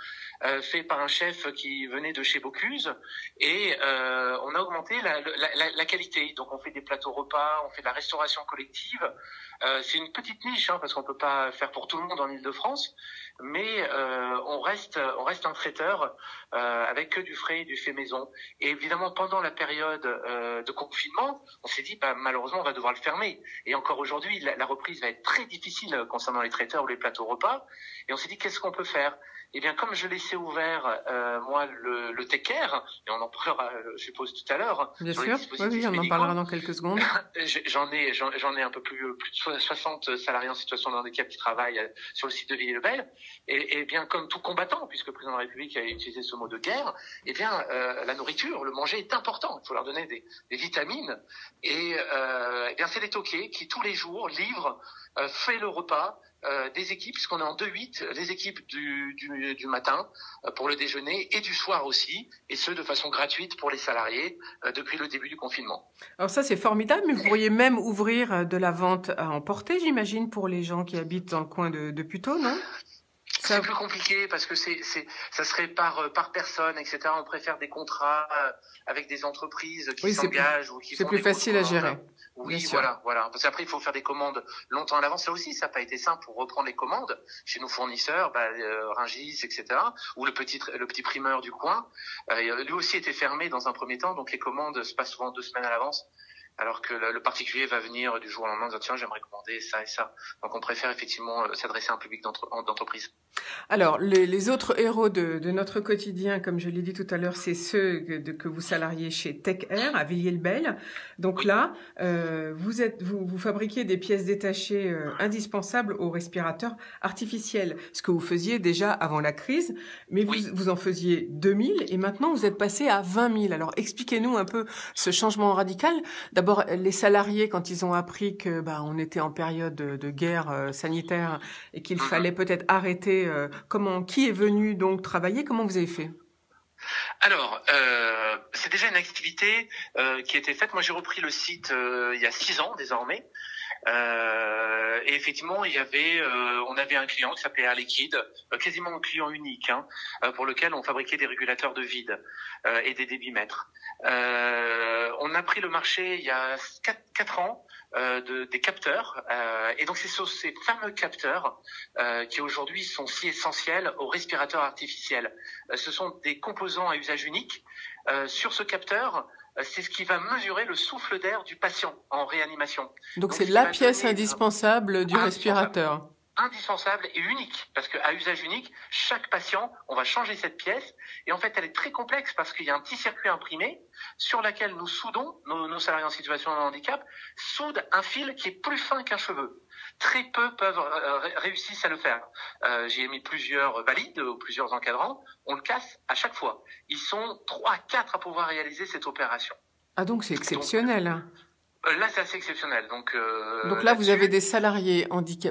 fait par un chef qui venait de chez Bocuse, et on a augmenté la qualité. Donc on fait des plateaux repas, on fait de la restauration collective. C'est une petite niche, parce qu'on peut pas faire pour tout le monde en Île-de-France, mais on reste un traiteur avec que du frais et du fait maison. Et évidemment, pendant la période de confinement, on s'est dit malheureusement on va devoir le fermer. Et encore aujourd'hui, la reprise va être très difficile concernant les traiteurs ou les plateaux repas. Et on s'est dit qu'est-ce qu'on peut faire? Eh bien, comme je laissais ouvert moi le Tech Care, et on en parlera, je suppose, tout à l'heure. Bien sur sûr, les dispositifs oui, on en médicaux. parlera dans quelques secondes. J'en ai un peu plus de 60 salariés en situation de handicap qui travaillent sur le site de Villiers-le-Bel. Et bien, comme tout combattant, puisque le président de la République a utilisé ce mot de guerre, eh bien, la nourriture, le manger est important. Il faut leur donner des vitamines. Et eh bien, c'est les toqués qui tous les jours livrent, fait le repas. Des équipes, puisqu'on est en 2-8, les équipes du matin pour le déjeuner et du soir aussi, et ce de façon gratuite pour les salariés depuis le début du confinement. Alors ça, c'est formidable, mais vous pourriez même ouvrir de la vente à emporter, j'imagine, pour les gens qui habitent dans le coin de Puteaux, non? C'est plus compliqué parce que ça serait par personne, etc. On préfère des contrats avec des entreprises qui s'engagent ou qui font c'est plus des facile à commandes. gérer. Oui, voilà. Parce qu'après, il faut faire des commandes longtemps à l'avance. Ça aussi, ça n'a pas été simple pour reprendre les commandes chez nos fournisseurs, Rungis, etc. Ou le petit primeur du coin. Lui aussi était fermé dans un premier temps, donc les commandes se passent souvent 2 semaines à l'avance. Alors que le particulier va venir du jour au lendemain en disant tiens, j'aimerais commander ça et ça. Donc on préfère effectivement s'adresser à un public d'entreprise. Alors les autres héros de notre quotidien, comme je l'ai dit tout à l'heure, c'est ceux que vous salariez chez Tech Air à Villiers-le-Bel. Donc là, vous fabriquez des pièces détachées indispensables aux respirateurs artificiels, ce que vous faisiez déjà avant la crise, mais vous en faisiez 2000 et maintenant vous êtes passé à 20 000. Alors expliquez-nous un peu ce changement radical. D'abord, les salariés, quand ils ont appris que on était en période de guerre sanitaire et qu'il fallait peut-être arrêter, qui est venu donc travailler? Comment vous avez fait? Alors, c'est déjà une activité qui a été faite. Moi, j'ai repris le site il y a 6 ans désormais. Et effectivement, on avait un client qui s'appelait Air Liquide, quasiment un client unique, pour lequel on fabriquait des régulateurs de vide et des débitmètres. On a pris le marché il y a 4 ans des capteurs, et donc c'est sur ces fameux capteurs qui aujourd'hui sont si essentiels aux respirateurs artificiels. Ce sont des composants à usage unique. Sur ce capteur, c'est ce qui va mesurer le souffle d'air du patient en réanimation. Donc c'est la pièce indispensable du respirateur. Indispensable et unique, parce qu'à usage unique, chaque patient, on va changer cette pièce, et en fait, elle est très complexe parce qu'il y a un petit circuit imprimé sur lequel nous soudons, nos salariés en situation de handicap, soudent un fil qui est plus fin qu'un cheveu. Très peu réussissent à le faire. J'ai mis plusieurs valides, plusieurs encadrants, on le casse à chaque fois. Ils sont 3 à 4 à pouvoir réaliser cette opération. Ah donc c'est exceptionnel. Là, c'est assez exceptionnel. Donc là, vous avez des salariés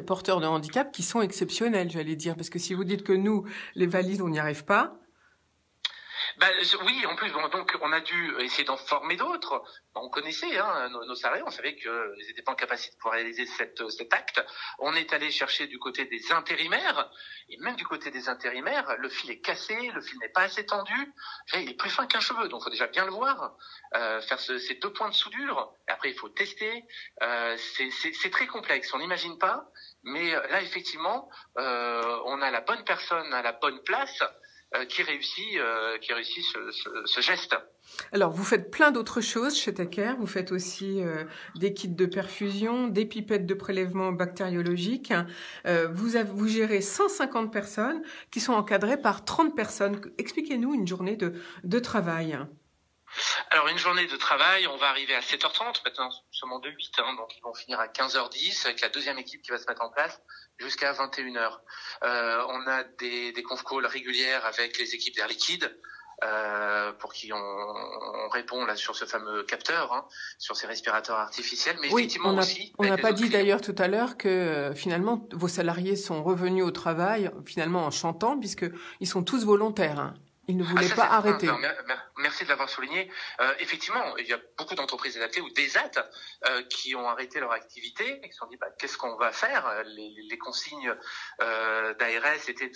porteurs de handicap qui sont exceptionnels, j'allais dire. Parce que si vous dites que nous, les valides, on n'y arrive pas... oui, en plus, donc on a dû essayer d'en former d'autres. On connaissait nos salariés, on savait qu'ils n'étaient pas en capacité de pouvoir réaliser cet acte. On est allé chercher du côté des intérimaires, et même du côté des intérimaires, le fil est cassé, le fil n'est pas assez tendu, il est plus fin qu'un cheveu, donc il faut déjà bien le voir, faire ces 2 points de soudure, et après il faut tester. C'est très complexe, on n'imagine pas, mais là effectivement, on a la bonne personne à la bonne place, qui réussit ce geste. Alors, vous faites plein d'autres choses chez Tech Air. Vous faites aussi des kits de perfusion, des pipettes de prélèvement bactériologique. Vous gérez 150 personnes qui sont encadrées par 30 personnes. Expliquez-nous une journée de travail. Alors, une journée de travail, on va arriver à 7h30. Maintenant, nous sommes en 2-8, donc ils vont finir à 15h10 avec la deuxième équipe qui va se mettre en place jusqu'à 21h. On a des conf calls régulières avec les équipes d'Air Liquide, pour qui on répond là sur ce fameux capteur, sur ces respirateurs artificiels. Mais effectivement on n'a pas dit d'ailleurs tout à l'heure que finalement vos salariés sont revenus au travail finalement en chantant, puisque ils sont tous volontaires. Ils ne voulaient pas arrêter. merci de l'avoir souligné. Effectivement, il y a beaucoup d'entreprises adaptées ou des AT qui ont arrêté leur activité et qui se sont dit qu'est-ce qu'on va faire. Les consignes d'ARS étaient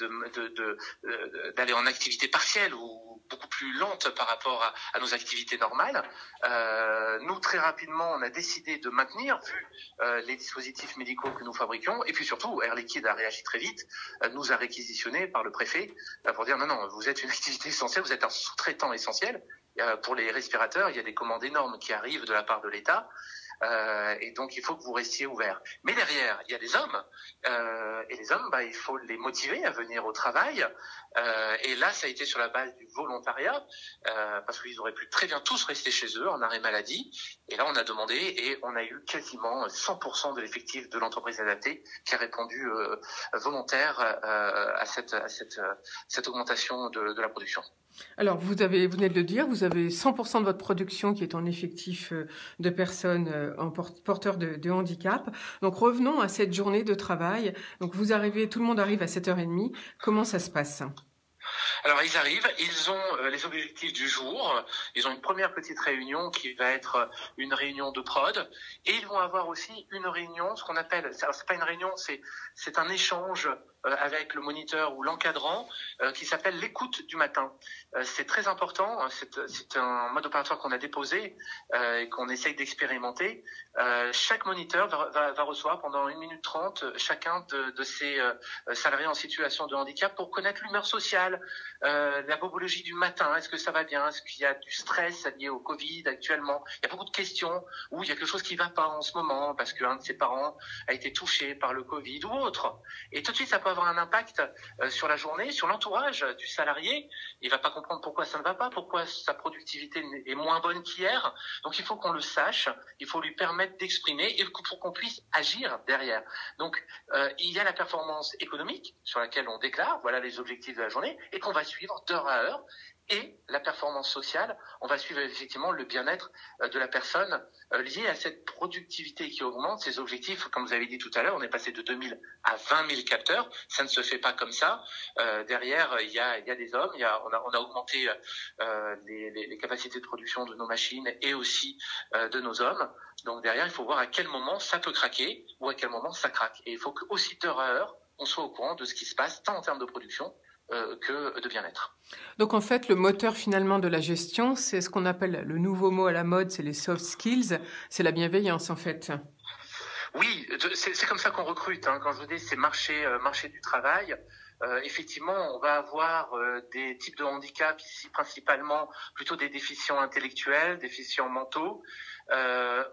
d'aller en activité partielle ou beaucoup plus lente par rapport à nos activités normales. Nous, très rapidement, on a décidé de maintenir, vu les dispositifs médicaux que nous fabriquions, et puis surtout, Air Liquide a réagi très vite, nous a réquisitionné par le préfet pour dire non, vous êtes une activité essentielle, vous êtes un sous-traitant essentiel. Pour les respirateurs, il y a des commandes énormes qui arrivent de la part de l'État. Et donc il faut que vous restiez ouverts. Mais derrière, il y a des hommes, et les hommes, il faut les motiver à venir au travail. Et là, ça a été sur la base du volontariat, parce qu'ils auraient pu très bien tous rester chez eux en arrêt maladie. Et là, on a demandé et on a eu quasiment 100% de l'effectif de l'entreprise adaptée qui a répondu volontaire à cette augmentation de la production. Alors, vous venez de le dire, vous avez 100% de votre production qui est en effectif de personnes porteurs de handicap. Donc, revenons à cette journée de travail. Donc, tout le monde arrive à 7h30. Comment ça se passe ? Alors ils arrivent, ils ont les objectifs du jour, ils ont une première petite réunion qui va être une réunion de prod, et ils vont avoir aussi une réunion, ce qu'on appelle, alors c'est pas une réunion, c'est un échange avec le moniteur ou l'encadrant qui s'appelle l'écoute du matin. C'est très important, c'est un mode opératoire qu'on a déposé et qu'on essaye d'expérimenter. Chaque moniteur va recevoir pendant 1 minute 30 chacun de ses salariés en situation de handicap pour connaître l'humeur sociale, la bobologie du matin, est-ce que ça va bien, est-ce qu'il y a du stress lié au Covid actuellement, il y a beaucoup de questions, ou il y a quelque chose qui va pas en ce moment parce qu'un de ses parents a été touché par le Covid ou autre. Et tout de suite, ça peut avoir un impact sur la journée, sur l'entourage du salarié. Il va pas comprendre pourquoi ça ne va pas, pourquoi sa productivité est moins bonne qu'hier. Donc il faut qu'on le sache, il faut lui permettre d'exprimer et pour qu'on puisse agir derrière. Donc il y a la performance économique sur laquelle on déclare, voilà les objectifs de la journée, et qu'on va suivre d'heure à heure. Et la performance sociale, on va suivre effectivement le bien-être de la personne lié à cette productivité qui augmente, ces objectifs, comme vous avez dit tout à l'heure, on est passé de 2000 à 20 000 capteurs, ça ne se fait pas comme ça. Derrière, il y a des hommes, on a augmenté les capacités de production de nos machines et aussi de nos hommes. Donc derrière, il faut voir à quel moment ça peut craquer ou à quel moment ça craque. Et il faut qu'aussi d'heure à heure, on soit au courant de ce qui se passe, tant en termes de production que de bien-être. Donc en fait, le moteur finalement de la gestion, c'est ce qu'on appelle le nouveau mot à la mode, c'est les soft skills, c'est la bienveillance en fait. Oui, c'est comme ça qu'on recrute. Quand je vous dis c'est marché du travail, effectivement, on va avoir des types de handicaps ici principalement plutôt des déficients intellectuels, déficients mentaux.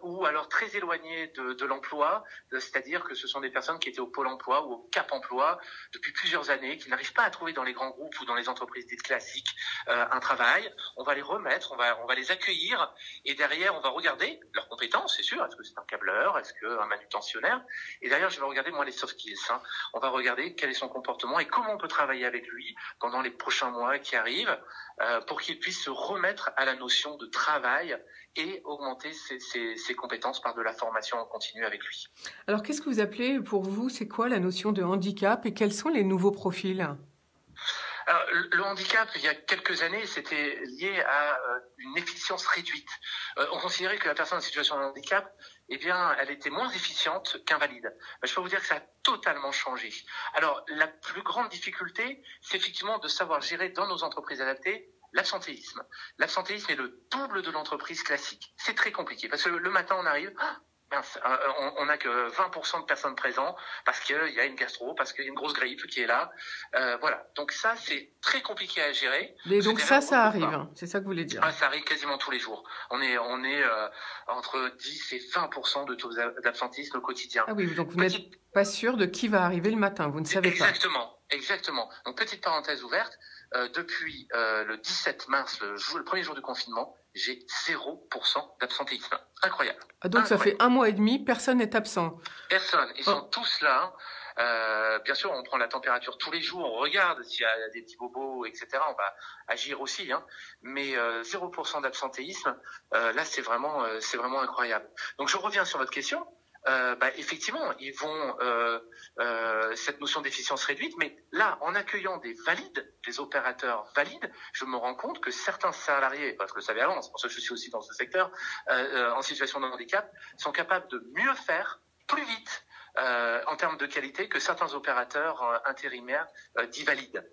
Ou alors très éloignés de l'emploi, c'est-à-dire que ce sont des personnes qui étaient au Pôle emploi ou au Cap emploi depuis plusieurs années, qui n'arrivent pas à trouver dans les grands groupes ou dans les entreprises dites classiques un travail. On va les remettre, on va les accueillir et derrière on va regarder leurs compétences, c'est sûr, est-ce que c'est un câbleur, est-ce qu'un manutentionnaire, et derrière je vais regarder moi les soft skills, on va regarder quel est son comportement et comment on peut travailler avec lui pendant les prochains mois qui arrivent pour qu'il puisse se remettre à la notion de travail et augmenter ses compétences par de la formation en continu avec lui. Alors, qu'est-ce que vous appelez, pour vous, c'est quoi la notion de handicap et quels sont les nouveaux profils ? Alors, le handicap, il y a quelques années, c'était lié à une efficience réduite. On considérait que la personne en situation de handicap, eh bien, elle était moins efficiente qu'invalide. Je peux vous dire que ça a totalement changé. Alors, la plus grande difficulté, c'est effectivement de savoir gérer dans nos entreprises adaptées l'absentéisme. L'absentéisme est le double de l'entreprise classique. C'est très compliqué parce que le matin, on arrive, on n'a que 20% de personnes présentes parce qu'il y a une gastro, parce qu'il y a une grosse grippe qui est là. Voilà. Donc ça, c'est très compliqué à gérer. Et donc ça arrive. C'est ça que vous voulez dire. Ça arrive quasiment tous les jours. On est entre 10 et 20% de taux d'absentéisme au quotidien. Ah oui, donc vous n'êtes pas sûr de qui va arriver le matin. Vous ne savez pas. Exactement. Donc petite parenthèse ouverte. Depuis le 17 mars, le premier jour du confinement, j'ai 0% d'absentéisme. Incroyable. Ah, donc ça fait 1 mois et demi, personne n'est absent. Personne. Ils sont tous là. Bien sûr, on prend la température tous les jours, on regarde s'il y a des petits bobos, etc. On va agir aussi, mais 0% d'absentéisme, là c'est vraiment incroyable. Donc je reviens sur votre question. effectivement, ils vont cette notion d'efficience réduite, mais là, en accueillant des valides, des opérateurs valides, je me rends compte que certains salariés, parce que je le savais avant, c'est pour ça que je suis aussi dans ce secteur, en situation de handicap, sont capables de mieux faire, plus vite, en termes de qualité, que certains opérateurs intérimaires dits valides.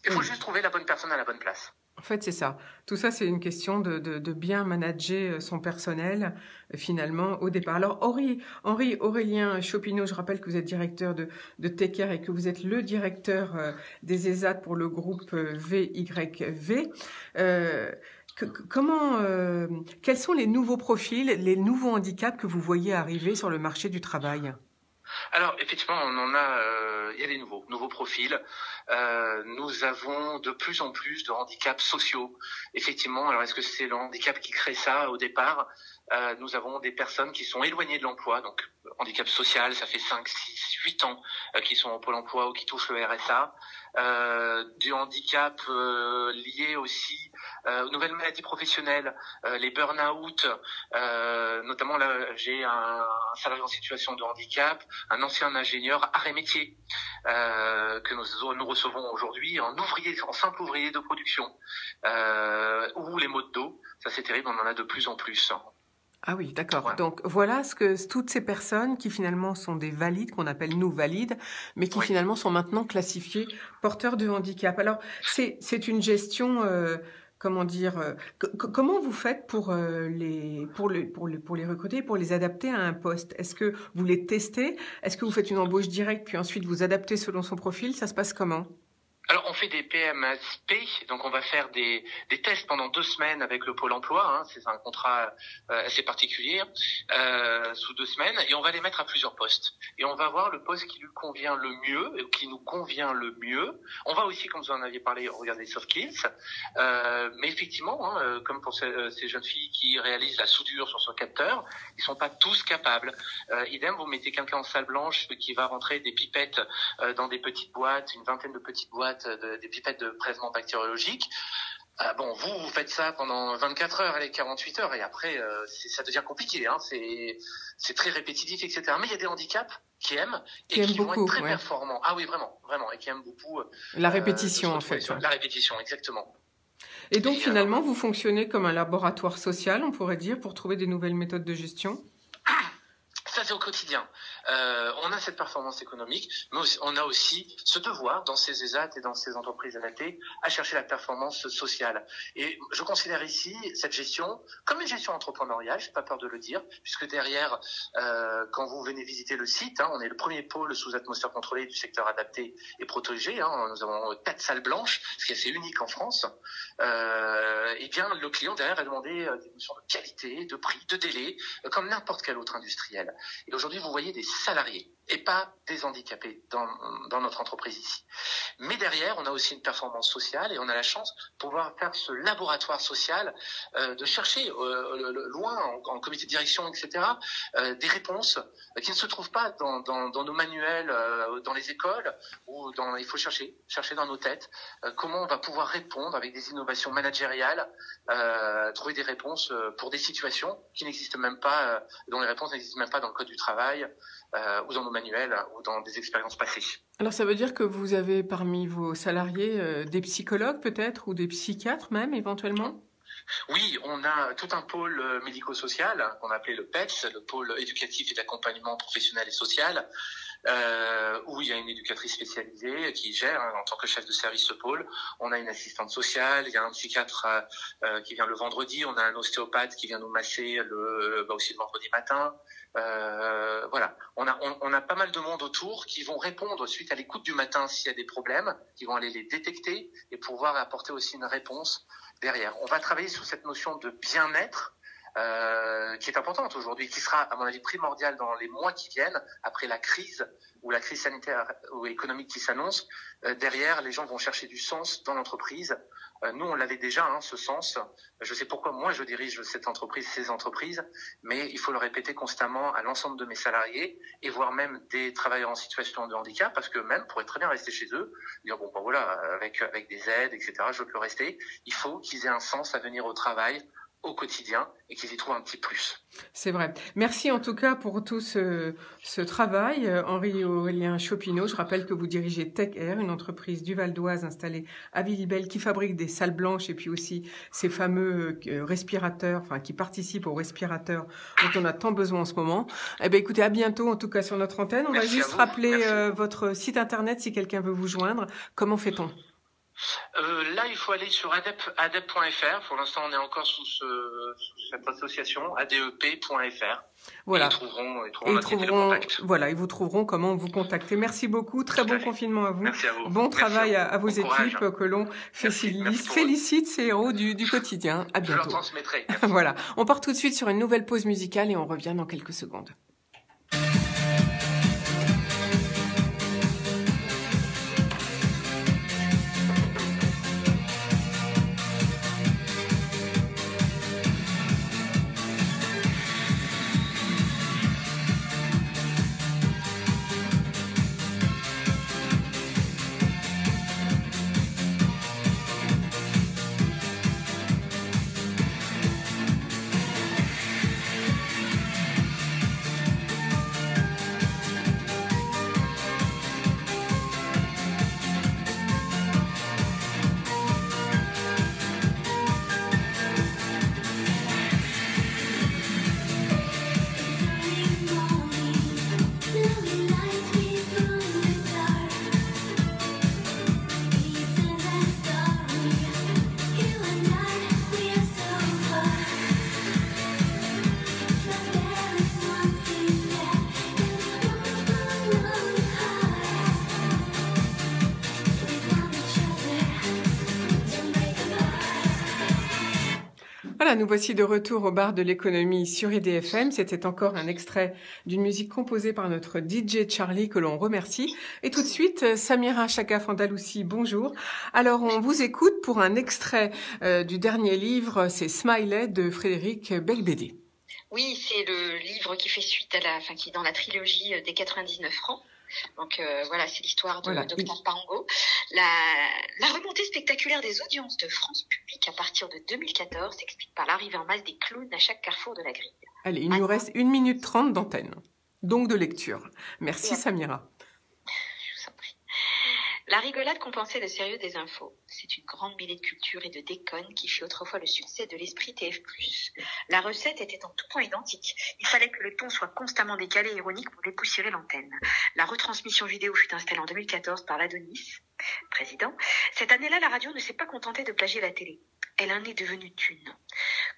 Il faut juste trouver la bonne personne à la bonne place. En fait, c'est ça. Tout ça, c'est une question de bien manager son personnel, finalement, au départ. Alors, Aurélien Chopineau, je rappelle que vous êtes directeur de Take-Care et que vous êtes le directeur des ESAT pour le groupe VYV. Quels sont les nouveaux profils, les nouveaux handicaps que vous voyez arriver sur le marché du travail ? Alors, effectivement, on en a, il y a des nouveaux profils. Nous avons de plus en plus de handicaps sociaux. Effectivement, alors est-ce que c'est le handicap qui crée ça au départ ? Nous avons des personnes qui sont éloignées de l'emploi, donc handicap social, ça fait 5, 6, 8 ans qui sont au Pôle emploi ou qui touchent le RSA. Du handicap lié aussi aux nouvelles maladies professionnelles, les burn-out, notamment là j'ai un salarié en situation de handicap, un ancien ingénieur arrêt métier que nous recevons aujourd'hui en simple ouvrier de production, ou les maux de dos, ça c'est terrible, on en a de plus en plus. Ah oui, d'accord. Voilà. Donc voilà toutes ces personnes qui finalement sont des valides, qu'on appelle nous valides, mais qui finalement sont maintenant classifiés porteurs de handicap. Alors c'est une gestion, comment vous faites pour les recruter, pour les adapter à un poste ? Est-ce que vous les testez ? Est-ce que vous faites une embauche directe puis ensuite vous adaptez selon son profil ? Ça se passe comment ? Alors, on fait des PMSP, donc on va faire des tests pendant 2 semaines avec le Pôle emploi, c'est un contrat assez particulier, sous 2 semaines, et on va les mettre à plusieurs postes. Et on va voir le poste qui lui convient le mieux, qui nous convient le mieux. On va aussi, comme vous en aviez parlé, regarder les soft skills, mais effectivement, comme pour ces jeunes filles qui réalisent la soudure sur ce capteur, ils sont pas tous capables. Idem, vous mettez quelqu'un en salle blanche qui va rentrer des pipettes dans des petites boîtes, une vingtaine de petites boîtes, des pipettes de prélèvement bactériologique. Vous faites ça pendant 24 heures, allez, 48 heures, et après, ça devient compliqué, c'est très répétitif, etc. Mais il y a des handicaps qui aiment et qui vont être très performants. Ah oui, vraiment, et qui aiment beaucoup la répétition, en fait. La répétition, exactement. Et donc, finalement, vous fonctionnez comme un laboratoire social, on pourrait dire, pour trouver des nouvelles méthodes de gestion ? Ça, c'est au quotidien. On a cette performance économique, mais on a aussi ce devoir dans ces ESAT et dans ces entreprises adaptées à chercher la performance sociale. Et je considère ici cette gestion comme une gestion entrepreneuriale, j'ai pas peur de le dire, puisque derrière, quand vous venez visiter le site, on est le premier pôle sous atmosphère contrôlée du secteur adapté et protégé. Nous avons 4 salles blanches, ce qui est assez unique en France. Et bien, le client derrière a demandé des notions de qualité, de prix, de délai, comme n'importe quel autre industriel. Et aujourd'hui, vous voyez des salariés et pas des handicapés dans notre entreprise ici. Mais derrière, on a aussi une performance sociale et on a la chance de pouvoir faire ce laboratoire social, de chercher loin, en comité de direction, etc., des réponses qui ne se trouvent pas dans nos manuels, dans les écoles, il faut chercher dans nos têtes comment on va pouvoir répondre avec des innovations managériales, trouver des réponses pour des situations qui n'existent même pas, dont les réponses n'existent même pas dans le code du travail, ou dans nos manuels, ou dans des expériences passées. Alors ça veut dire que vous avez parmi vos salariés des psychologues peut-être, ou des psychiatres même éventuellement ? Oui, on a tout un pôle médico-social qu'on a appelé le PEPS, le pôle éducatif et d'accompagnement professionnel et social, où il y a une éducatrice spécialisée qui gère en tant que chef de service ce pôle. On a une assistante sociale, il y a un psychiatre qui vient le vendredi, on a un ostéopathe qui vient nous masser aussi le vendredi matin. Voilà, on a pas mal de monde autour qui vont répondre suite à l'écoute du matin s'il y a des problèmes, qui vont aller les détecter et pouvoir apporter aussi une réponse derrière. On va travailler sur cette notion de bien-être qui est importante aujourd'hui, qui sera à mon avis primordiale dans les mois qui viennent après la crise ou la crise sanitaire ou économique qui s'annonce. Derrière, les gens vont chercher du sens dans l'entreprise. Nous, on l'avait déjà, ce sens. Je sais pourquoi moi je dirige ces entreprises, mais il faut le répéter constamment à l'ensemble de mes salariés et voire même des travailleurs en situation de handicap, parce que même pourraient très bien rester chez eux, dire avec des aides, etc. Je peux rester. Il faut qu'ils aient un sens à venir au travail au quotidien et qu'ils y trouvent un petit plus. C'est vrai. Merci en tout cas pour tout ce travail, Henri-Aurélien Chopineau. Je rappelle que vous dirigez Tech Air, une entreprise du Val d'Oise installée à Villibel qui fabrique des salles blanches et puis aussi ces fameux respirateurs, enfin qui participent aux respirateurs dont on a tant besoin en ce moment. Eh bien écoutez, à bientôt en tout cas sur notre antenne. On va juste rappeler votre site internet si quelqu'un veut vous joindre. Comment fait-on ? Là, il faut aller sur adep.fr. Pour l'instant, on est encore sous cette association, adep.fr. Voilà. Ils vous trouveront comment vous contacter. Merci beaucoup. Très bon confinement à vous. Merci à vous. Bon travail à vos équipes courage. que l'on félicite ces héros du quotidien. À bientôt. Je leur transmettrai. Voilà. On part tout de suite sur une nouvelle pause musicale et on revient dans quelques secondes. Voilà, nous voici de retour au bar de l'économie sur IDFM. C'était encore un extrait d'une musique composée par notre DJ Charlie que l'on remercie. Et tout de suite, Samira Chakaf-Andalussi, bonjour. Alors, on vous écoute pour un extrait du dernier livre, c'est Smiley de Frédéric Beigbeder. Oui, c'est le livre qui fait suite qui est dans la trilogie des 99 francs. Donc voilà, c'est l'histoire d'Octave Parango. La remontée spectaculaire des audiences de France Publique à partir de 2014 s'explique par l'arrivée en masse des clowns à chaque carrefour de la grille. Allez, il nous reste 1 minute 30 d'antenne, donc de lecture. Merci Samira. Je vous en prie. La rigolade compensait le sérieux des infos. C'est une grande mêlée de culture et de déconne qui fut autrefois le succès de l'esprit TF+. La recette était en tout point identique. Il fallait que le ton soit constamment décalé et ironique pour dépoussiérer l'antenne. La retransmission vidéo fut installée en 2014 par l'Adonis, président. Cette année-là, la radio ne s'est pas contentée de plagier la télé. Elle en est devenue une.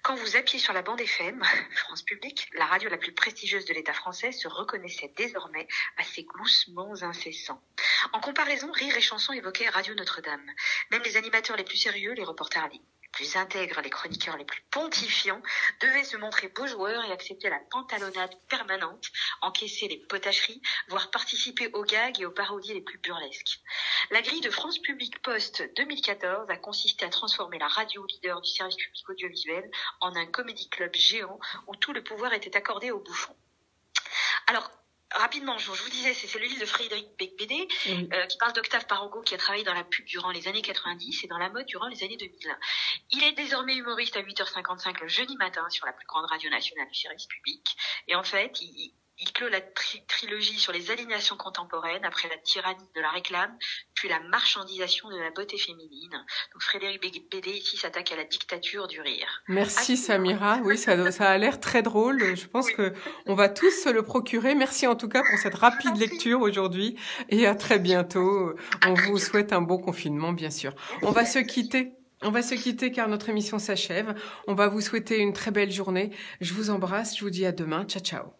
Quand vous appuyez sur la bande FM, France Publique, la radio la plus prestigieuse de l'État français, se reconnaissait désormais à ses gloussements incessants. En comparaison, Rire et Chanson évoquaient Radio Notre-Dame. Même les animateurs les plus sérieux, les reporters les plus intègres, les chroniqueurs les plus pontifiants, devaient se montrer beaux joueurs et accepter la pantalonnade permanente, encaisser les potacheries, voire participer aux gags et aux parodies les plus burlesques. La grille de France Publique Post 2014 a consisté à transformer la radio leader du service public audiovisuel en un comédie club géant où tout le pouvoir était accordé aux bouffons. Alors, rapidement, je vous disais, c'est le livre de Frédéric Beigbeder qui parle d'Octave Parango qui a travaillé dans la pub durant les années 90 et dans la mode durant les années 2000. Il est désormais humoriste à 8h55 le jeudi matin sur la plus grande radio nationale du service public. Et en fait, il clôt la trilogie sur les alignations contemporaines après la tyrannie de la réclame, puis la marchandisation de la beauté féminine. Donc Frédéric Beigbeder ici s'attaque à la dictature du rire. Merci Samira, oui ça a l'air très drôle, je pense que on va tous se le procurer. Merci en tout cas pour cette rapide lecture aujourd'hui et à très bientôt. On vous souhaite un bon confinement bien sûr. On va se quitter car notre émission s'achève. On va vous souhaiter une très belle journée. Je vous embrasse, je vous dis à demain. Ciao ciao.